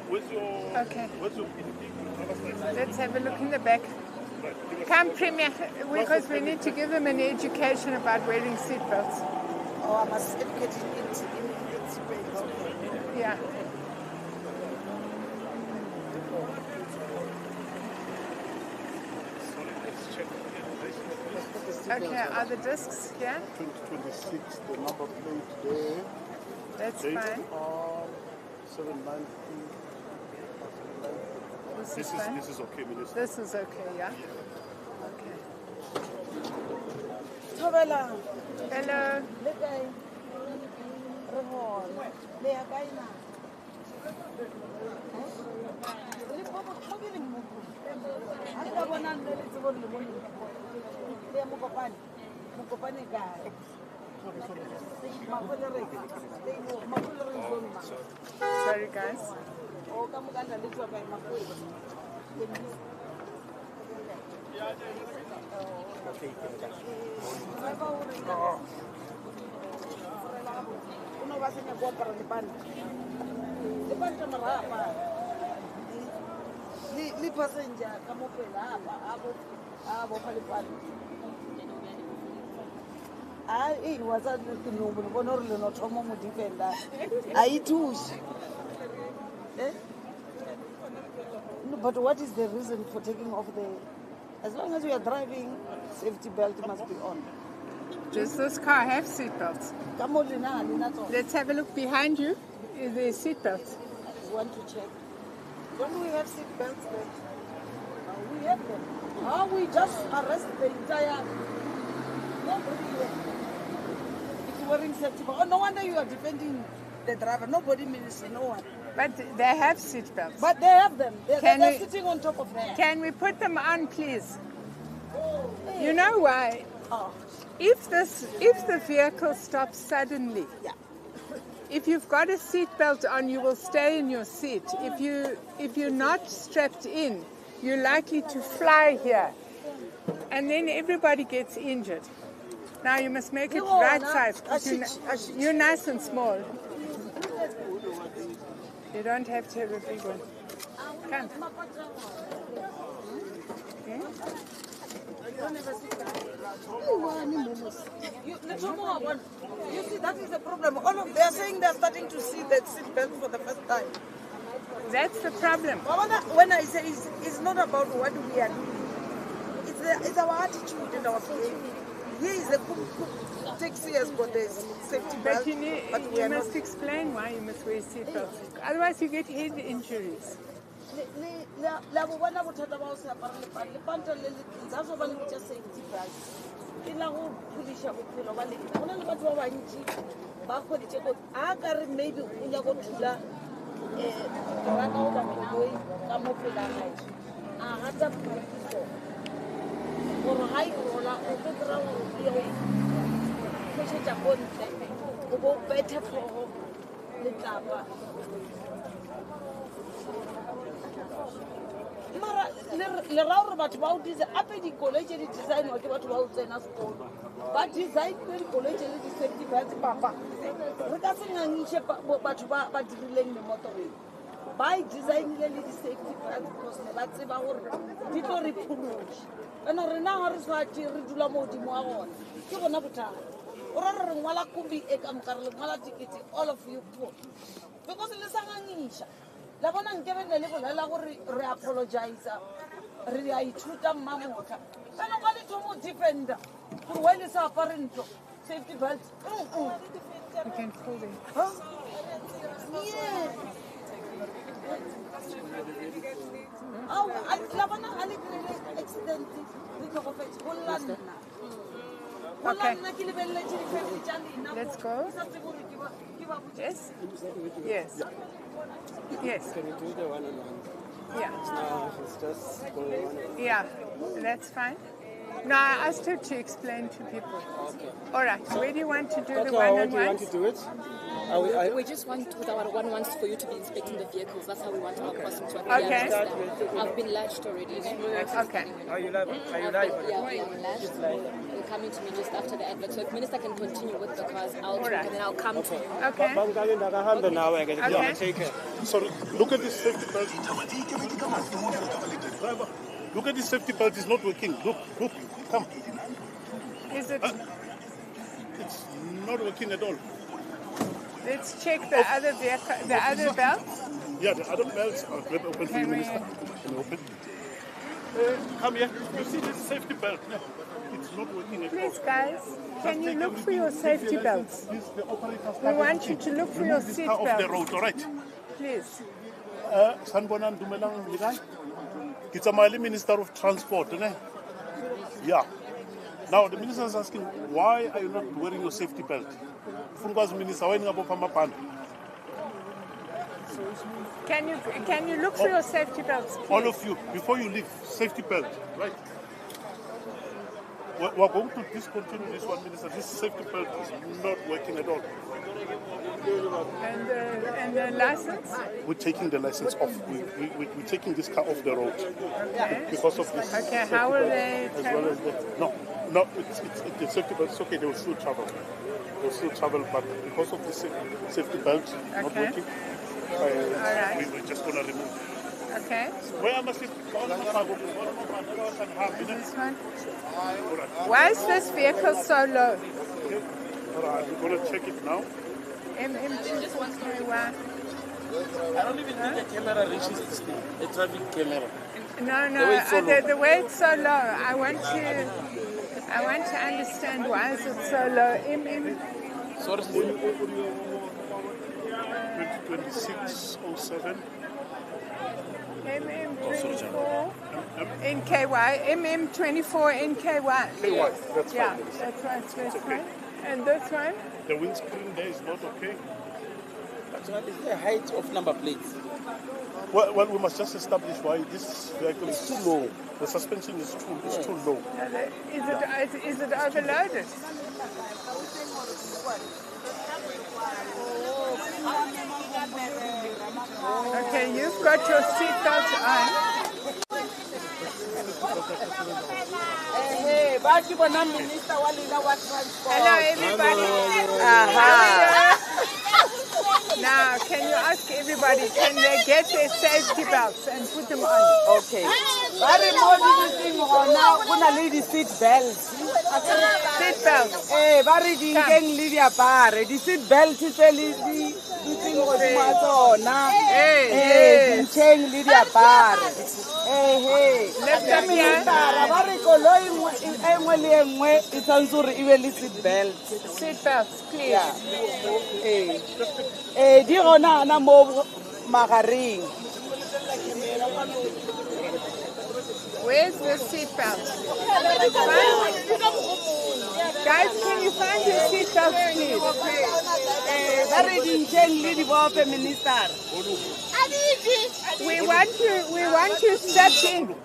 Where's your... Okay. Where's your... Let's have a look in the back. Come, Premier, because we need to give them an education about wearing seatbelts. Oh, I must educate in seatbelts. Yeah. Okay, are the discs here? 2026, the number plate there. That's Date fine. 790. This is fine. This is okay, Minister. This is okay, yeah? Okay. Hello. Hello. Sorry, guys. Li passenger kamo pela abo palipani. It was a little no trauma defender. I too. No, but what is the reason for taking off the? As long as you are driving, safety belt must be on. Does this car have seatbelts? Let's have a look behind you. Is there seatbelts? I want to check. Don't we have seatbelts then? We have them. How we just arrest the entire... Nobody is wearing safety belt. Oh, no wonder you are defending the driver. Nobody means no one. But they have seatbelts. But they have them. They're sitting on top of them. Can we put them on, please? You know why? Oh. If the vehicle stops suddenly, if you've got a seatbelt on, you will stay in your seat. If you're not strapped in, you're likely to fly here, and then everybody gets injured. Now you must make it right size. You're nice and small. You don't have to have a big one. Come. Okay. You see, that is the problem. They are saying they are starting to see that seatbelt for the first time. That's the problem. When I say it's not about what we are doing, it's our attitude and our behavior. Here is a taxi has got a safety belt, but you must explain why you must wear seatbelts. Otherwise, you get head injuries. le ra gore batho ba o dize ape dikoloi tse di designwa ke batho ba o tsena sekolo ba designne dikoloi tse le di-safety belts papa re ka se ngangiše batho ba dirileng memotoro ba e designile le di-safety belts because ne ba tseba gore di tlo re phološe ande rena ga re swate re dula mo godimo wa gona ke gona bothata o ra re re ngwala kobi e ka moka re le ngwala tikete all of you poor because le sa ngangiša la bona nkebene le bolela gore re apologize re a ithuta mmamotla kana ka le thomo defender gore wa le sa apare ntlo safety belt You can pull them. Yeah. Oh, la bona ga le krele accident le tlhokofetse go llanna Okay. Let's go. Yes? Yes. Yes. Can you do the one-on-one? Yeah. No, it's just going on. Yeah, that's fine. No, I asked her to explain to people. Okay. All right. Where do you want to do the Where do you one-on-one? want to do it? We just want, because our one wants for you to be inspecting the vehicles. That's how we want our crossing to appear. Okay. I've been lashed already. Okay. Are you live? Yeah, I'm lashed. They're coming to me just after the advert. So if Minister can continue with the cars, I'll talk and then I'll come to you. Okay. So look at this safety belt. Driver, look at this safety belt. It's not working. Look, come. Is it? It's not working at all. Let's check the other vehicle, the other belts. Yeah, the other belts are open for you, Minister. Can you open? Come here. You see this safety belt? It's not working at all. Please, guys, can you look for your safety belts? We want you to look for your seat off the belts. road, all right? Please. Sanbonan Dumelang Ligai. It's a Mali Minister of Transport, isn't it? Yeah. Now the minister is asking, why are you not wearing your safety belt? Minister, Can you look for your safety belts, please? all of you, before you leave, safety belt, right? We're going to discontinue this one, Minister. This safety belt is not working at all. And the license? We're taking the license off. We're taking this car off the road. Okay. Because of this. Okay, how will they as travel? well as that. No, it's the safety belt. It's okay, they will still travel. They will still travel, but because of the safety belt not Okay. working, right. we're just going to remove it. Okay. Where am I sitting? This one? Why is this vehicle so low? Alright, we're going to check it now. MM221. I don't even think the camera reaches this thing, the traffic camera. No, the way it's so low, I want to understand why is it so low. Sorry, 2026-07. MM24 NKY. MM24 NKY. KY, that's Yeah, fine. that's right. This one. And this one? The windscreen there is not okay. That's what is the height of number plates. Well, we must just establish why this vehicle is too low. The suspension is too low. Is it overloaded? Okay, you've got your seatbelt on. Hello, everybody. Now, can you ask everybody, can they get their safety belts and put them on? Okay. Very important seat belts. Seat belts. Very dinking Lydia Bar. The seat belt is a lady. Dinking Lydia Bar. Lift up here. Seat belt. Seat belts, please. Di gona na mo magaring. Where's the seat belt? Guys, can you find your seat belt, please? We want you stepped in.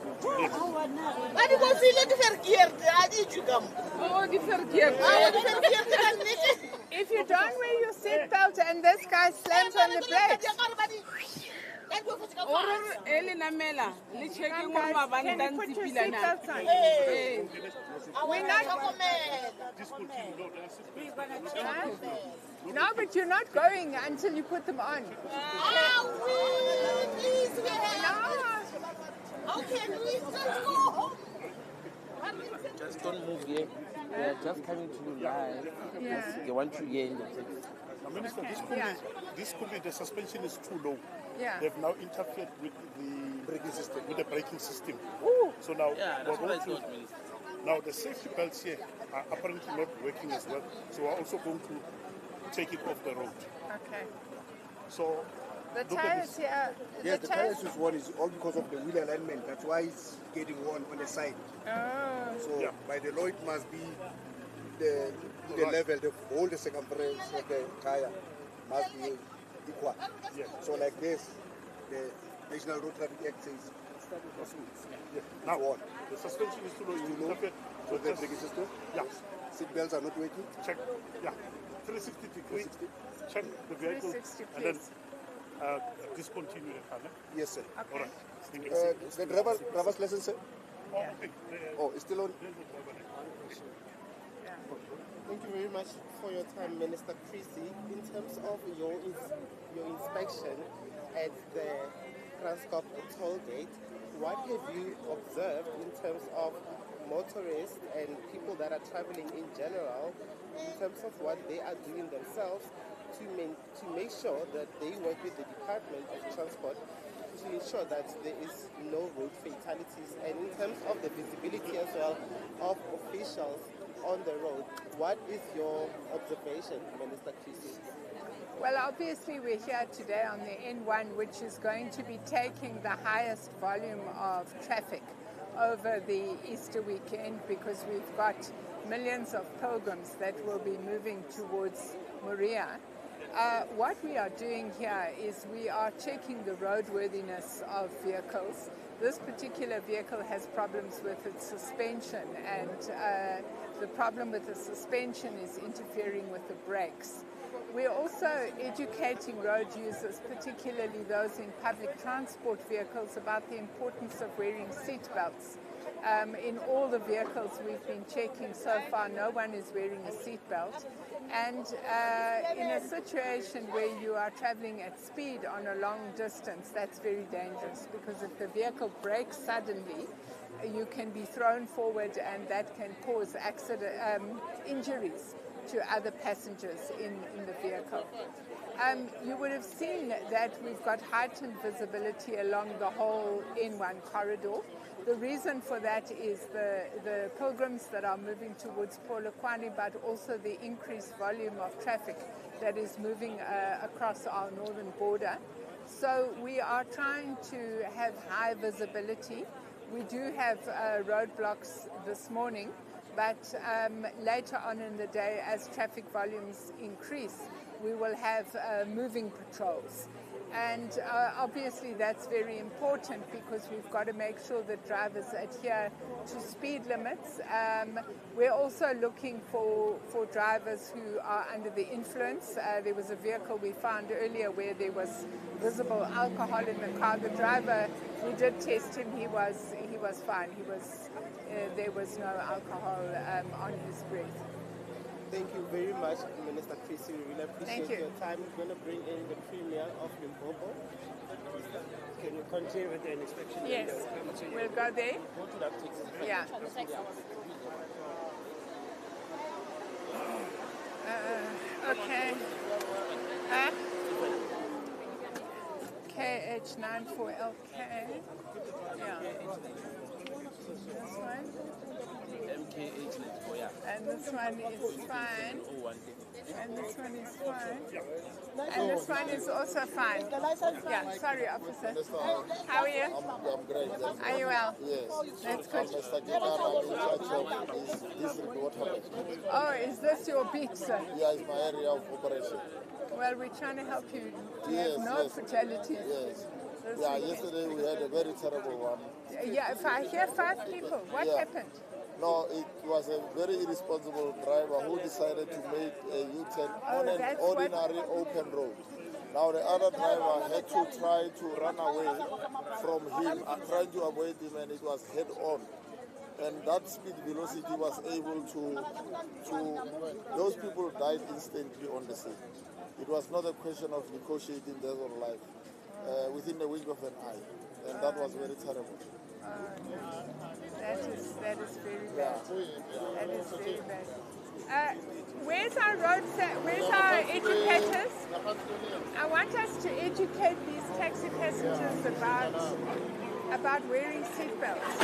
If you don't wear your seat belt and this guy slams on the brakes. Can you put your seatbelts on? We're not. No, but you're not going until you put them on. How can we just go home? Just don't move here. We are just coming to you live. Yeah. They want you here in the text. Minister, this could be the suspension is too low. Yeah. They've now interfered with the braking system. Ooh. So now Yeah, we're that's what I going to. thought, Minister. Now the safety belts here are apparently not working as well. So we're also going to take it off the road. Okay. So The look at tires this. here. Yes, the tires is worn is all because of the wheel alignment. That's why it's getting worn on the side. Oh. So by the law, it must be the level, the whole the circumference of the tire must be equal. Yeah. So like this, the National Road Traffic Act says. Now the suspension is too low. You interfere with the braking system. Yeah. Seat belts are not working. Check. Yeah. 360 degree. Check the vehicle 360, and then please. discontinue the car. Yes, sir. Okay. All right. Thank you. The driver's license, sir? Yeah. Oh, it's still on? Thank you very much for your time, Minister Creecy. In terms of your inspection at the Transcorp toll gate, what have you observed in terms of motorists and people that are traveling in general, in terms of what they are doing themselves to make sure that they work with the Department of Transport to ensure that there is no road fatalities, and in terms of the visibility as well of officials on the road, what is your observation, Minister Creecy? Well, obviously we're here today on the N1, which is going to be taking the highest volume of traffic over the Easter weekend, because we've got millions of pilgrims that will be moving towards Moria. What we are doing here is we are checking the roadworthiness of vehicles. This particular vehicle has problems with its suspension, and the problem with the suspension is interfering with the brakes. We're also educating road users, particularly those in public transport vehicles, about the importance of wearing seat belts. In all the vehicles we've been checking so far, no one is wearing a seat belt. And in a situation where you are traveling at speed on a long distance, that's very dangerous, because if the vehicle brakes suddenly, you can be thrown forward, and that can cause injuries to other passengers in the vehicle. You would have seen that we've got heightened visibility along the whole N1 corridor. The reason for that is the pilgrims that are moving towards Polokwane, but also the increased volume of traffic that is moving across our northern border. So we are trying to have high visibility. We do have roadblocks this morning, but later on in the day, as traffic volumes increase, we will have moving patrols. And obviously that's very important, because we've got to make sure that drivers adhere to speed limits. We're also looking for drivers who are under the influence. There was a vehicle we found earlier where there was visible alcohol in the car. The driver, we did test him, he was fine. There was no alcohol on his breath. Thank you very much, Minister Creecy. We really appreciate your time. We're going to bring in the Premier of Limpopo. Can you continue with the inspection? Yes, we'll go there. Go to that taxi. Yeah. Okay. KH94LK. Yeah. This one. MKH94, yeah. And this one is fine. And this one is fine. And this one is also fine. Yeah, sorry, officer. How are you? I'm great. Are you well? Yes. That's good. Mr. Gitara, I'm in charge of this district water management. Oh, is this your beat, sir? Yeah, it's my area of operation. Well, we're trying to help you. We Yes, have no yes. fatalities. Yes. Yeah, yesterday we had a very terrible one. Yeah, if I hear 5 people, what Yeah. happened? No, it was a very irresponsible driver who decided to make a U-turn on an that's ordinary open road. Now the other driver had to try to run away from him, trying to avoid him, and it was head on. And that speed velocity was able to those people died instantly on the scene. It was not a question of negotiating death or life within the wink of an eye, and that was very terrible. That is very bad. That is very bad. Where's our educators? I want us to educate these taxi passengers about wearing seatbelts.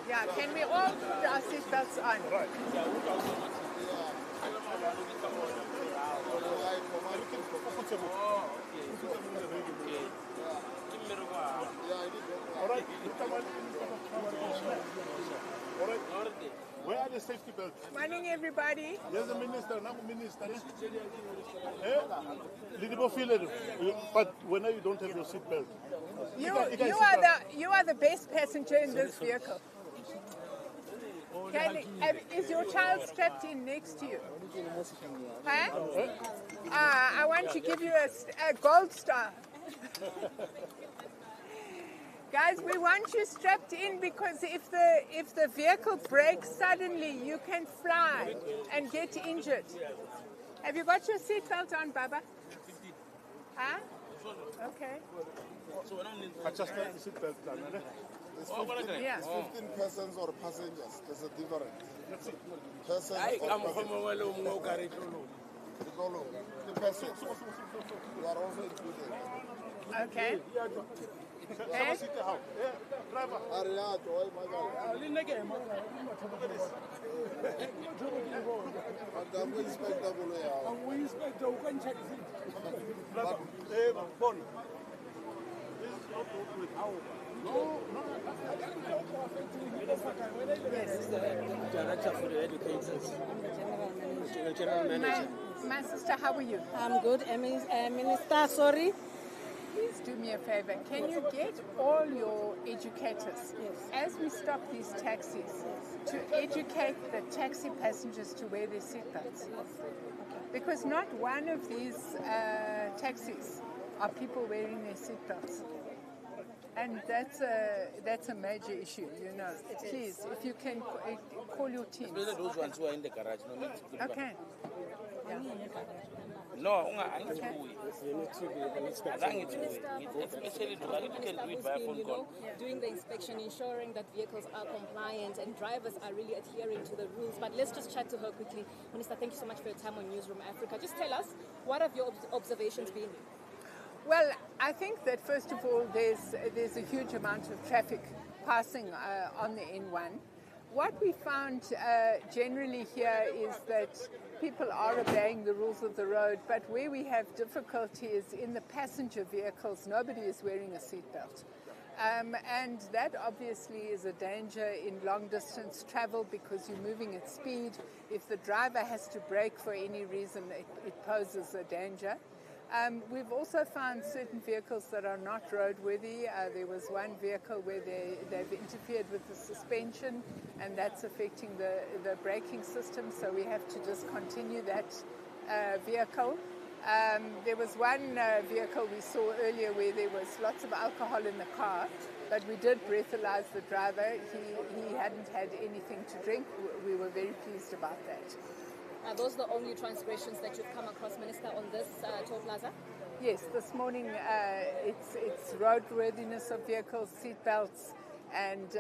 Yeah, can we all put our seatbelts on? Where are the safety belts? Morning, everybody. Yes, the minister, not minister. But when you don't have your seat belt. You are the best passenger in this vehicle. Is your child strapped in next to you? Huh? I want to give you a gold star. Guys, we want you strapped in because if the vehicle breaks suddenly, you can fly and get injured. Have you got your seatbelt on, Baba? Huh? Okay. I just got the seatbelt done. It's 15, Yeah. it's 15 persons or passengers. There's a difference. Persons or passengers. The persons. You are also included. Okay. Director for the educators. General manager. My sister, how are you? I'm good. Minister, sorry. Please do me a favor. Can you get all your educators, as we stop these taxis, to educate the taxi passengers to wear their seatbelts? Because not one of these taxis are people wearing their seatbelts. And that's a major issue, you know. Please, if you can call your team. Especially those ones who are in the garage. Okay. Yeah. No, doing the inspection, ensuring that vehicles are compliant and drivers are really adhering to the rules. But let's just chat to her quickly. Minister, thank you so much for your time on Newsroom Africa. Just tell us, what have your observations been? Well, I think that first of all, there's a huge amount of traffic passing on the N1. What we found generally here is that people are obeying the rules of the road, but where we have difficulty is in the passenger vehicles. Nobody is wearing a seatbelt. And that obviously is a danger in long distance travel because you're moving at speed. If the driver has to brake for any reason, it poses a danger. We've also found certain vehicles that are not roadworthy. There was one vehicle where they've interfered with the suspension, and that's affecting the braking system, so we have to discontinue that vehicle. There was one vehicle we saw earlier where there was lots of alcohol in the car, but we did breathalyze the driver. He hadn't had anything to drink. We were very pleased about that. Are those the only transgressions that you've come across, Minister, on this toll plaza? Yes, this morning it's roadworthiness of vehicles, seatbelts, and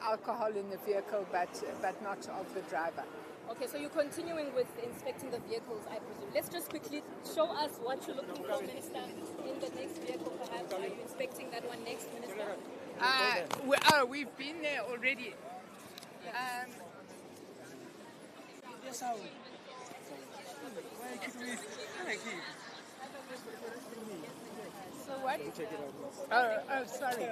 alcohol in the vehicle, but not of the driver. Okay, so you're continuing with inspecting the vehicles, I presume. Let's just quickly show us what you're looking for, Minister, in the next vehicle, perhaps. Are you inspecting that one next, Minister? We've been there already. Yes, how? So what? Check it out. Oh, sorry.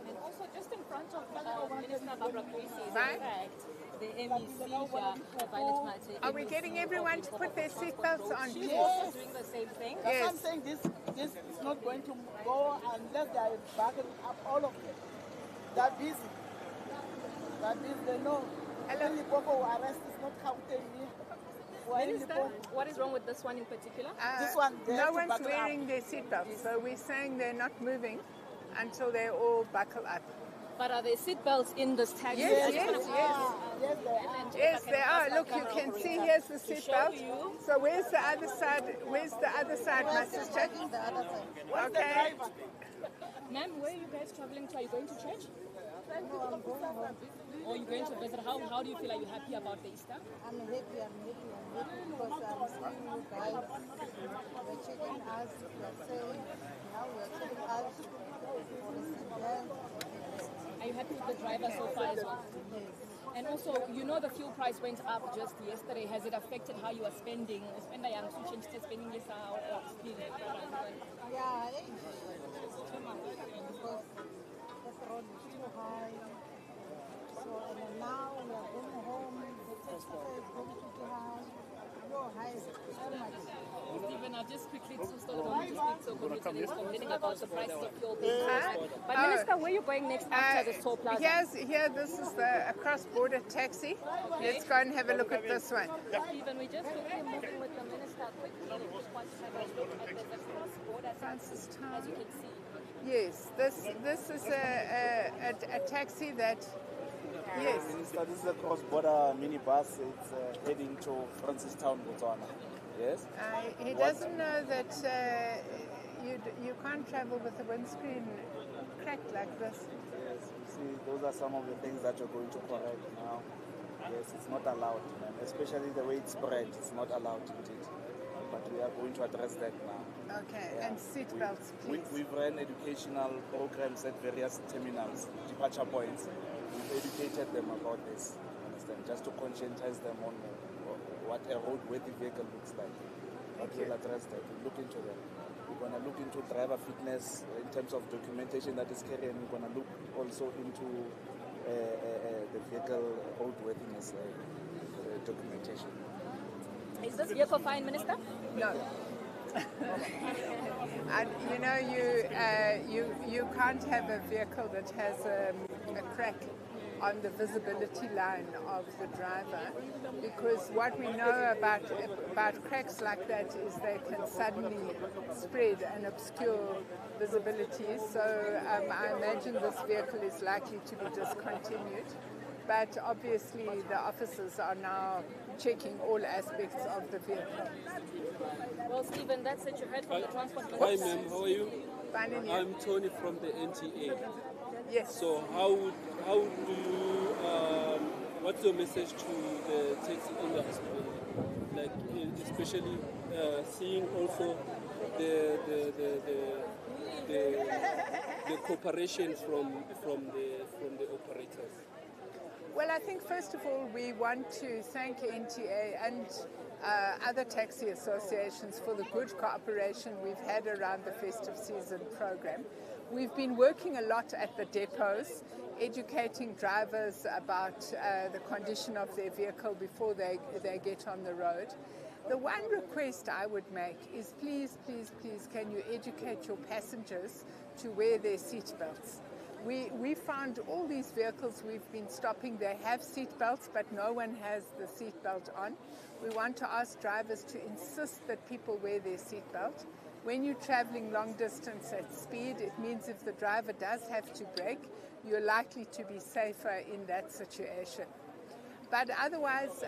And also just in front of Minister Barbara Creecy, in fact, the MEC Are we getting everyone to put their seatbelts on? She's also doing the same thing. Yes. I'm saying this is not going to go unless they are backing up all of them. They're busy. They know. Limpopo arrest is not counting me. Minister, what is wrong with this one in particular? This one, no one's wearing their seatbelts, so we're saying they're not moving until they all buckle up. But are there seatbelts in this taxi? Yes, they are. Look, you can see here's the seatbelt. So where's the other side? Where's the other side, my sister? Okay. Ma'am, where are you guys traveling to? Are you going to church? No, I'm going home. Or are you going to visit? How do you feel? Are you happy about the Easter? I'm happy because I'm seeing you guys. You're checking us. You're saying now we're checking us for the seatbelt. Are you happy with the driver so far as well? Yes. And also, you know the fuel price went up just yesterday. Has it affected how you are spending? Yeah, it's too much because petrol is too high. So and now we are going home. The tax is going too high. Stephen, I'll just quickly start on to speak to committee complaining about the prices of fuel being cross-border. But Minister, where are you going next after the toll plaza? This is a cross-border taxi. Let's go and have a look at this one. Stephen, we just quickly moving with the Minister quickly. We just want to have a look at the cross-border taxi, as you can see. Yes, this is a taxi that, yes. Minister, this is a cross-border minibus. It's heading to Francistown, Botswana. Yes? He doesn't know that you can't travel with the windscreen cracked like this. Yes, you see, those are some of the things that you're going to correct now. Yes, it's not allowed, man. Especially the way it's spread, it's not allowed indeed. But we are going to address that now. Okay, and seat belts, please. We've run educational programs at various terminals, departure points. We've educated them about this, understand, just to conscientize them on what a roadworthy vehicle looks like. But we'll address that, we'll look into that. We're going to look into driver fitness in terms of documentation that is carried, and we're going to look also into the vehicle roadworthiness documentation. Is this vehicle fine, Minister? No. And you can't have a vehicle that has a crack on the visibility line of the driver, because what we know about cracks like that is they can suddenly spread and obscure visibility. So I imagine this vehicle is likely to be discontinued. But obviously the officers are now checking all aspects of the vehicle. Well, Stephen, that's it. You heard from the Transport Minister. Hi, ma'am. How are you? Fine, and you? I'm Tony from the NTA. Yes. So how do you, what's your message to the taxi industry? Like, especially seeing also the cooperation from the operators. Well, I think first of all we want to thank NTA and other taxi associations for the good cooperation we've had around the festive season program. We've been working a lot at the depots, educating drivers about the condition of their vehicle before they get on the road. The one request I would make is please, please, please, can you educate your passengers to wear their seat belts? We found all these vehicles we've been stopping, they have seat belts, but no one has the seat belt on. We want to ask drivers to insist that people wear their seat belt. When you're traveling long distance at speed, it means if the driver does have to brake, you're likely to be safer in that situation. But otherwise,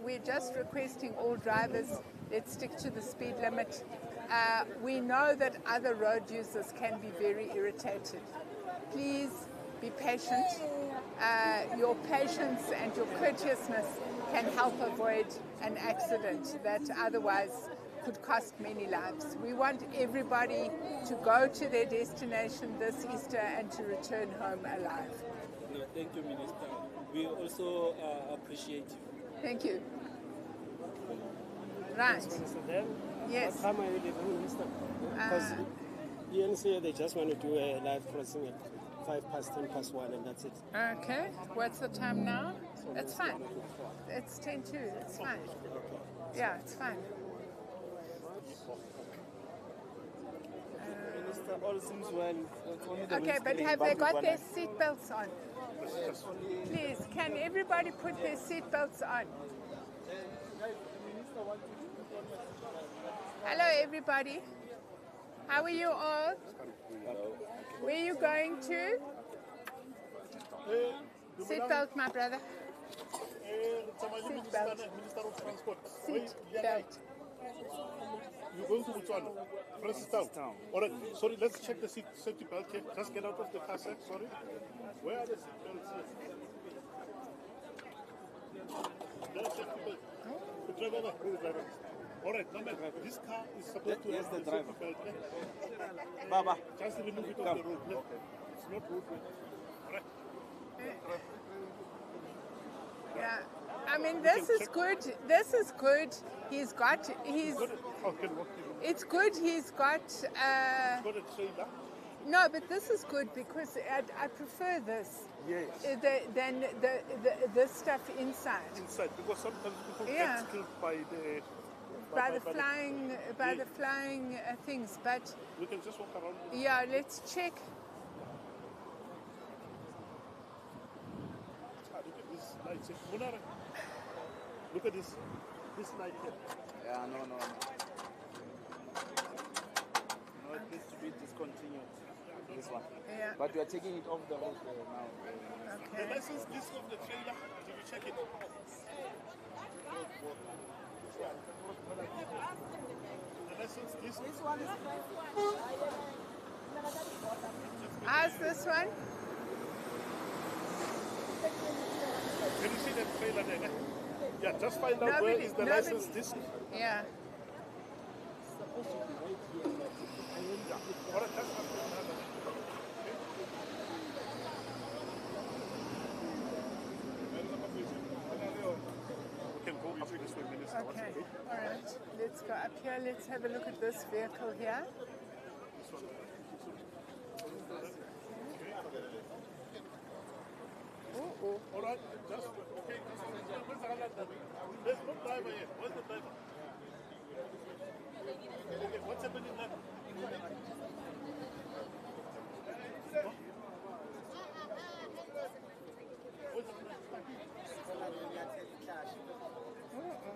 we're just requesting all drivers, let's stick to the speed limit. We know that other road users can be very irritated. Please be patient. Your patience and your courteousness can help avoid an accident that otherwise could cost many lives. We want everybody to go to their destination this Easter and to return home alive. No, thank you, Minister. We also appreciate you. Thank you. Right. Yes. What time are you leaving, Minister? Because ENC, they just want to do a live crossing at 1:05, and that's it. Okay. What's the time now? That's fine. It's 10:02. It's fine. Yeah, it's fine. Minister, all seems well. Okay, but have they got their seat belts on? Please, can everybody put their seat belts on? Hello, everybody. How are you all? Where are you going to? Seat belt, my brother. Seat belt. Seat belt. You're going to Botswana? Francistown. All right, sorry, let's check the safety belt here. Just get out of the car, sir. Sorry. Where are the seat belts here? There's safety belt. The driver, where is the driver? All right, number, this car is supposed to have the safety belt. Baba. Just remove it off the road. It's not roadway. All right. Yeah. I mean, this is good. This is good. It's good. He's got. No, but this is good because I prefer this. Yes. Than the stuff inside. Inside, because sometimes people Yeah. get killed by the flying things. But we can just walk around. yeah, let's check. Look at this light. Munara, look at this light here. Yeah, no. No, it needs to be discontinued. This one. Yeah. But we are taking it off the road now. The license list of the trailer, did you check it? The license list. This one is How's this one? Can you see that trailer there? Yeah, just find out where is the license disc. Yeah. Supposed to be right here. All right, that's after another. We can go up this way, Minister. Okay. All right. Let's go up here. Let's have a look at this vehicle here. All right, just okay. Where's the driver? There's no driver yet. Where's the driver? Okay, what's happening now?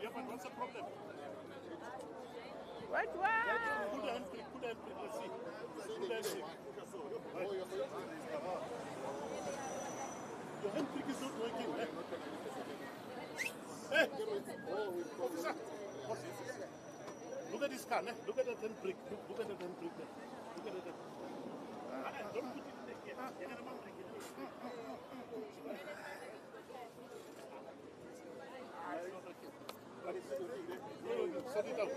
Yeah, but what's the problem? What? Put the handbrake, let's see. Put the handbrake. Right. Your handbrake is not working, eh? Hey! Officer! Look at this car, eh? Look at that handbrake. Look at that handbrake there. Look at that. Don't put it there. Sort it out.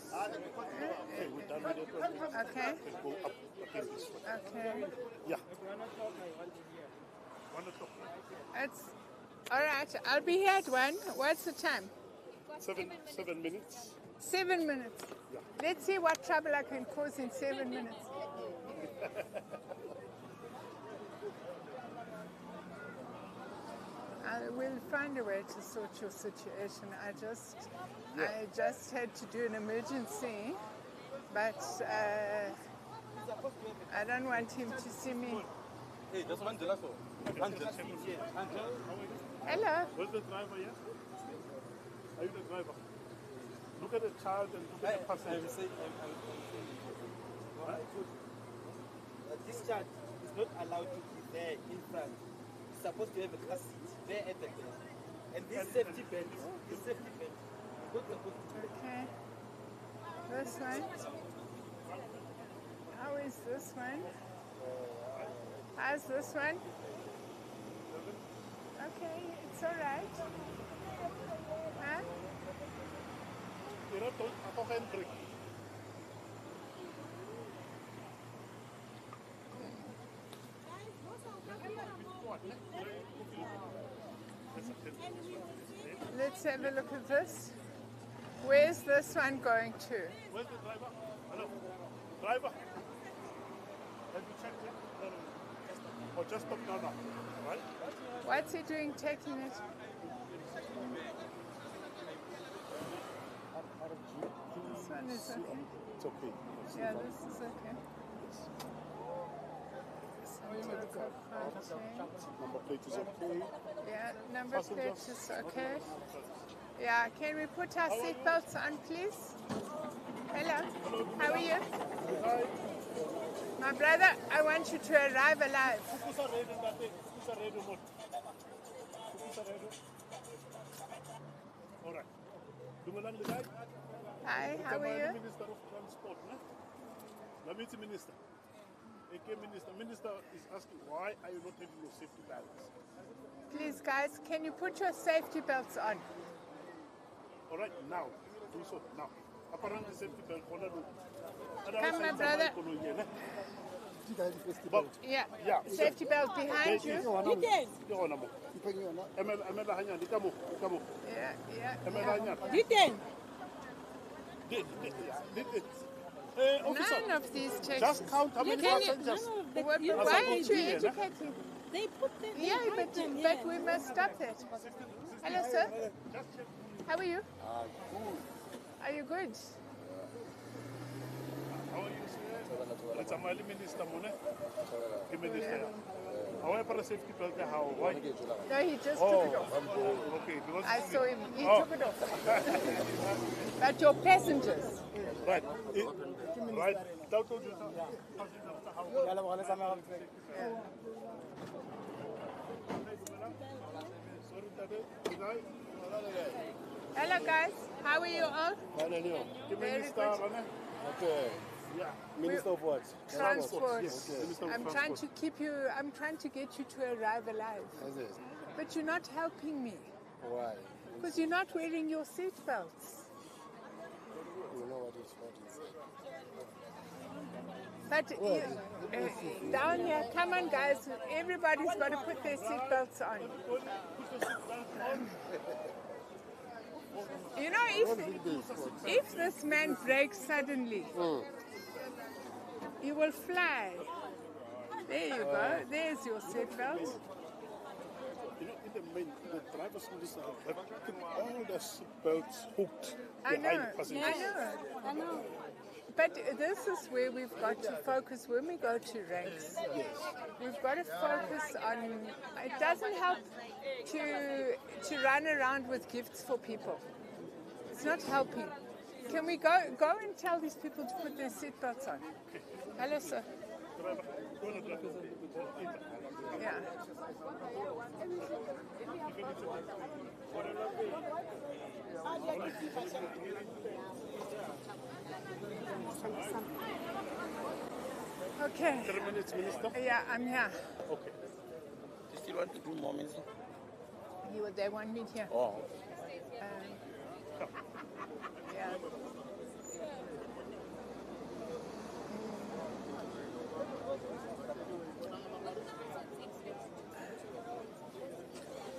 Okay, we're done with it. Okay. Go up again this way. Okay. Yeah. 1 o'clock. It's all right. I'll be here at 1. What's the time? 7 minutes. 7 minutes. Yeah. Let's see what trouble I can cause in 7 minutes. I will find a way to sort your situation. I just had to do an emergency, but I don't want him to see me. Hey, that's Angela. Hello. Where's the driver here? Are you the driver? Look at the child and look at the passenger. This child is not allowed to be there in front. He's supposed to have a car seat there at the back. And this safety belt is not supposed to be Okay. This one. How is this one? How's this one? Okay, it's all right. Huh? Let's have a look at this. Where's this one going to? Where's the driver? Hello? Driver? Have you checked it? No. Or just stop now, right? What's he doing taking it? This one is okay. It's okay. Yeah, this is okay. Number plate is okay. Yeah, number plate is okay. Yeah, can we put our seatbelts on, please? Hello, how are you? My brother, I want you to arrive alive. All right. Hi, how are you? Minister of Transport, ne? The Minister. Minister is asking why are you not having your safety belts? Please, guys, can you put your safety belts on? All right, now. Do so now. Apparently, safety belt. Come, my brother. Yeah. Safety belt behind you. Yeah. Officer, None of these checks. just count how many passengers. Why aren't you educating? They put them. Yeah, but we must stop that. Hello, sir. How are you? Are you good? Re tsamaya le minister mone. Ke minister. How I para safety belt how? Why? No, he just took it off. Okay, because I saw him. He took it off. But your passengers. Right. Right. Hello, guys. How are you all? Very good. Okay. Yeah. Minister of what? Transport. Yes. I'm trying to keep you. I'm trying to get you to arrive alive. Is it? But you're not helping me. Why? Because you're not wearing your seatbelts. You know what is But down here, come on, guys. Everybody's got to put their seatbelts on. You know, if this man brakes suddenly, you will fly. There you go. There's your seatbelt. You know, in the main, the drivers in this have put all their seatbelts hooked I know. behind passengers. I know. But this is where we've got to focus when we go to ranks. We've got to focus on. It doesn't help to run around with gifts for people. It's not helping. Can we go and tell these people to put their seatbelts on? Hello, sir. Yeah. Okay. 3 minutes, Minister? Yeah, I'm here. Okay. You still want to do more, Minister? They want me here. Oh. Yeah.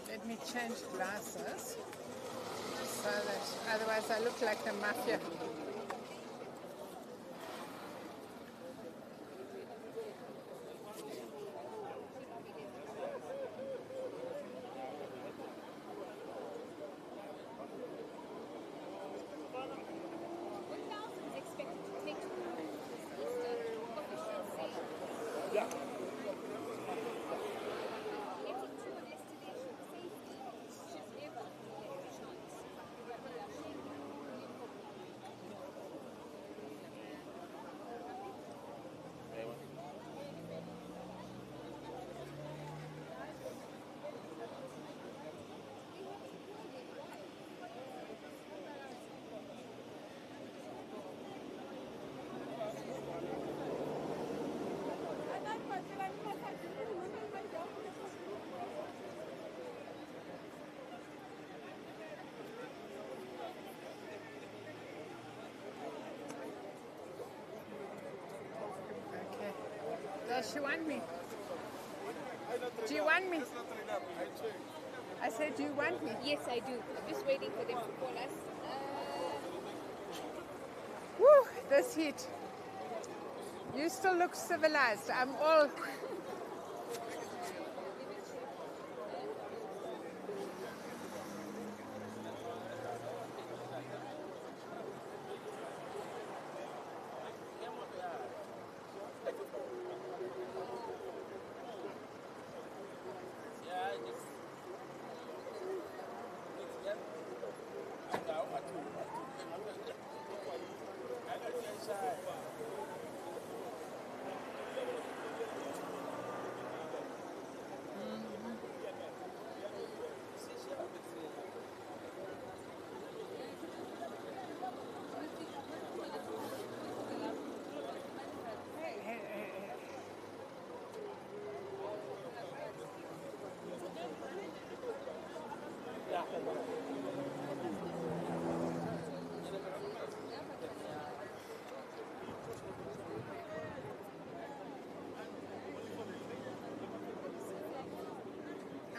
Let me change glasses so that otherwise I look like the mafia. Does she want me? Do you want me? I said, do you want me? Yes, I do. I'm just waiting for them to call us. Woo, this heat. You still look civilized. I'm all...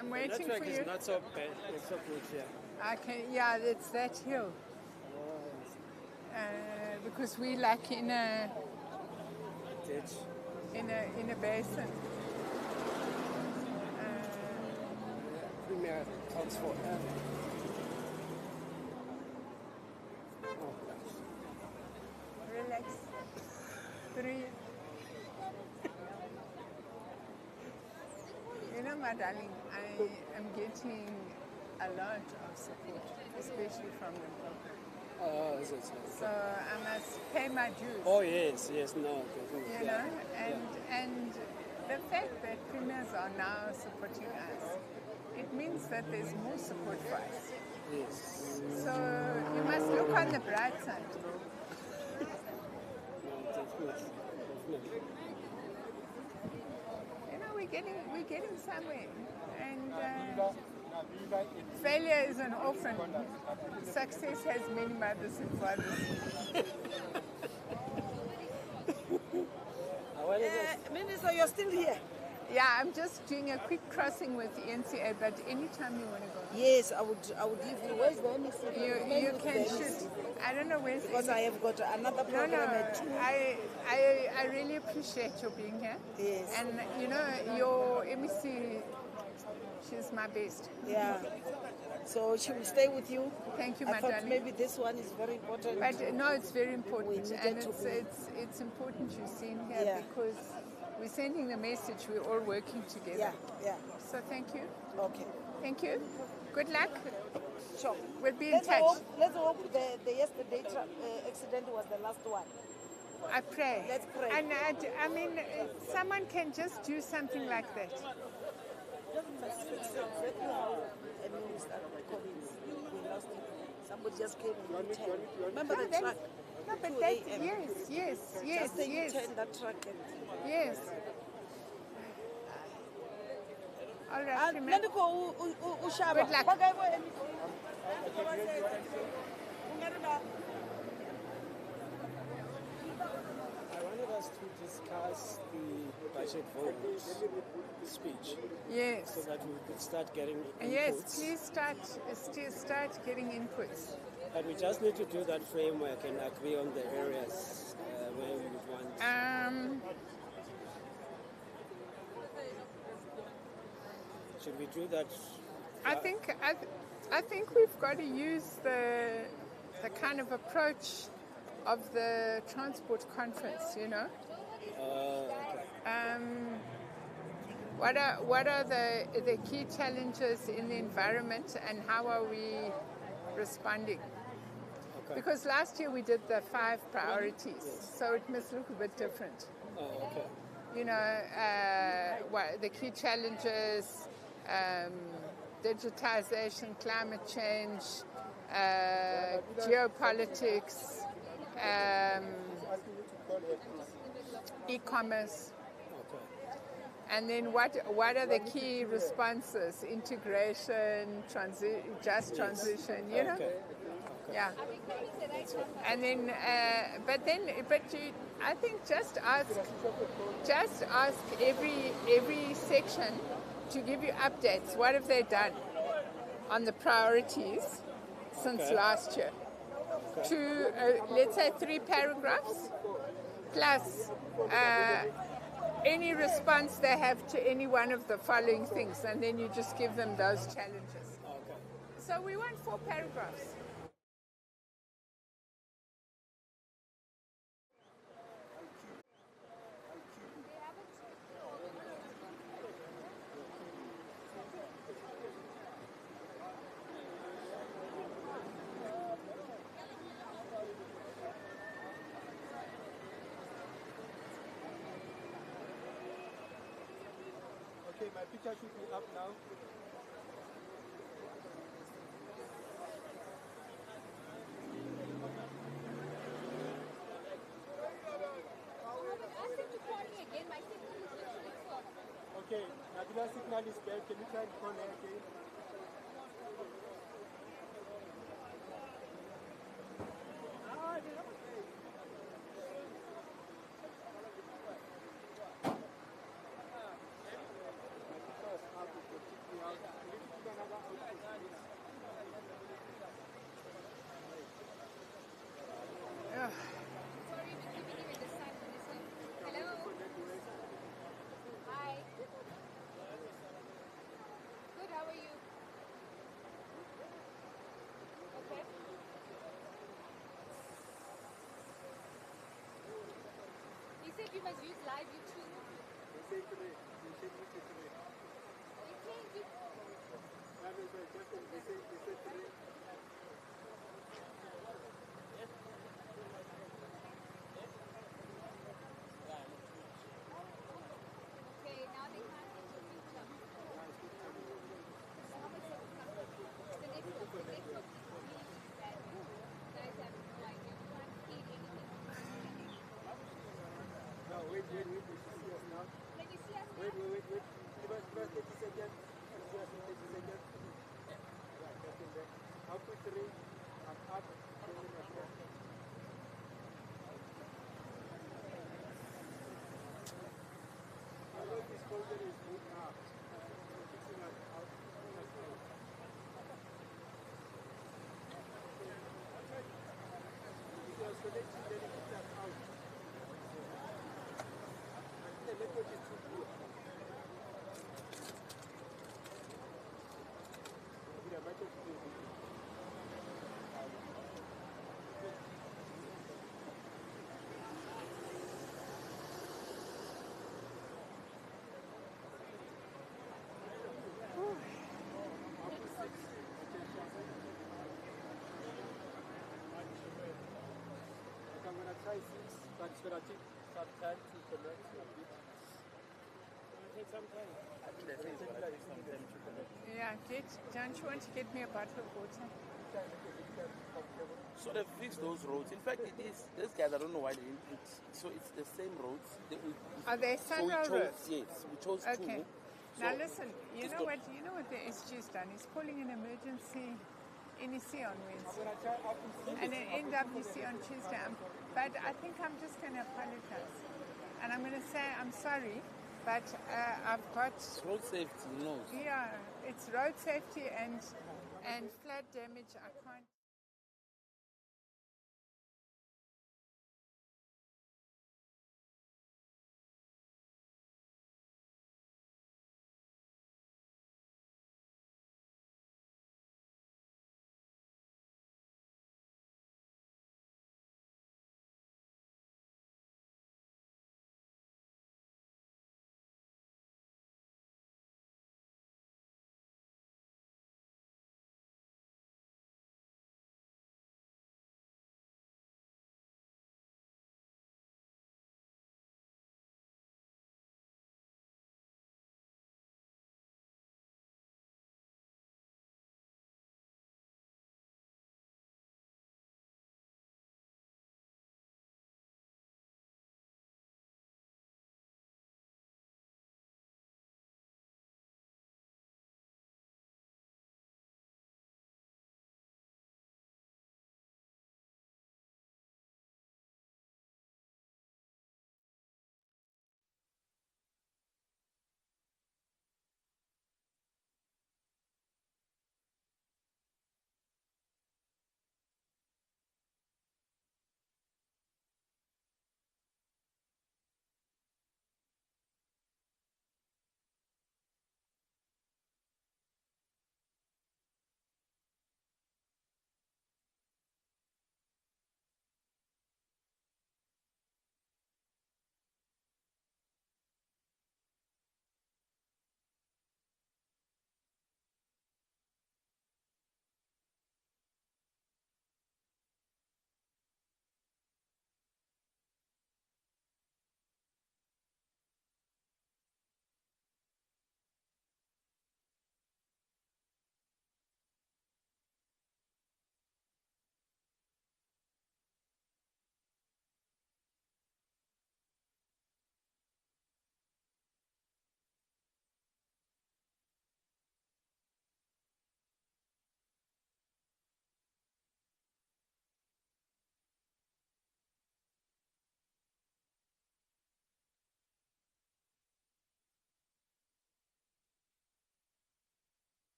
I'm waiting Network for is you. not so bad. It's so good, yeah. I can, yeah, it's that hill. because we like in a basin. Premier transport. Relax. Breathe. You know, my darling, I am getting a lot of support, especially from Limpopo. Oh, is it? So I must pay my dues. Oh, yes, no. Definitely. You know, and the fact that premiers are now supporting us, it means that there's more support for us. Yes. So you must look on the bright side. Definitely. You know, we're getting somewhere, and failure is an orphan. Success has many mothers and fathers. Minister, you're still here? Yeah, I'm just doing a quick crossing with the NCA, but anytime you want to go. Yes, I would leave you. Where's the MEC? You can shoot. I don't know where's because I have got another program at 2. I really appreciate your being here. Yes. And you know, your MEC, she's my best. Yeah. So she will stay with you. Thank you, I thought darling. maybe this one is very important. But no, it's very important, and to it's important you're seen here because we're sending the message. We're all working together. Yeah. So thank you. Okay. Thank you. Good luck. Sure. We'll be in touch. Let's hope the yesterday accident was the last one. I pray. Let's pray. And I mean, someone can just do something like that. Exactly how a minister Collins, we lost him. Somebody just came and turned. Remember the truck? No, but that, yes. Just turn that truck and... Yes. All right, Good luck. I wanted us to discuss the budget vote speech. Yes. So that we could start getting inputs. Yes, please start getting inputs. But we just need to do that framework and agree on the areas where we would want. Should we do that? I think we've got to use the kind of approach of the transport conference, you know. What are the key challenges in the environment and how are we responding? Okay. Because last year we did the 5 priorities, so it must look a bit different. Oh, okay. You know, what the key challenges, digitization, climate change, geopolitics, e-commerce. And then what are the key responses? Integration, just transition, you know? Okay. Yeah. And then, I think just ask every section to give you updates. What have they done on the priorities since last year? To let's say 3 paragraphs plus any response they have to any one of the following things, and then you just give them those challenges. Okay. So we want 4 paragraphs. Okay, my picture should be up now. Okay, Nabila signal is bad. Can you try and call her again? said we must use live YouTube. They say three. They say three. They changed it. They say three. Okay, now they can't get your picture. The network is really bad. You guys have no idea. You can't feed anything. No, wait. They should see us now. Can you see us now? Wait. Give us 30 seconds. Give us 30 seconds. Right, that's in there. Up to three. Up. I know this folder is good now. Fixing us out. If you are selecting, then it keeps us out. The network is too good. Yeah, my network is too good. I'm going to try 6, but it's going to take some time to connect a bit. It's going to take some time. I think it's going to take some time to connect. Yeah, don't you want to get me a bottle of water? So they fixed those roads. In fact, it is. These guys, I don't know why they didn't fix. So it's the same roads. Are they Sunroad roads? Yes, we chose Okay. two. Now So listen, you know what the SG's done? He's calling an emergency NEC on Wednesday and an NWC on Tuesday. But I think I'm just going to apologize. And I'm going to say I'm sorry, but I've got... It's road safety, you know. Yeah, it's road safety and flood damage. I can't...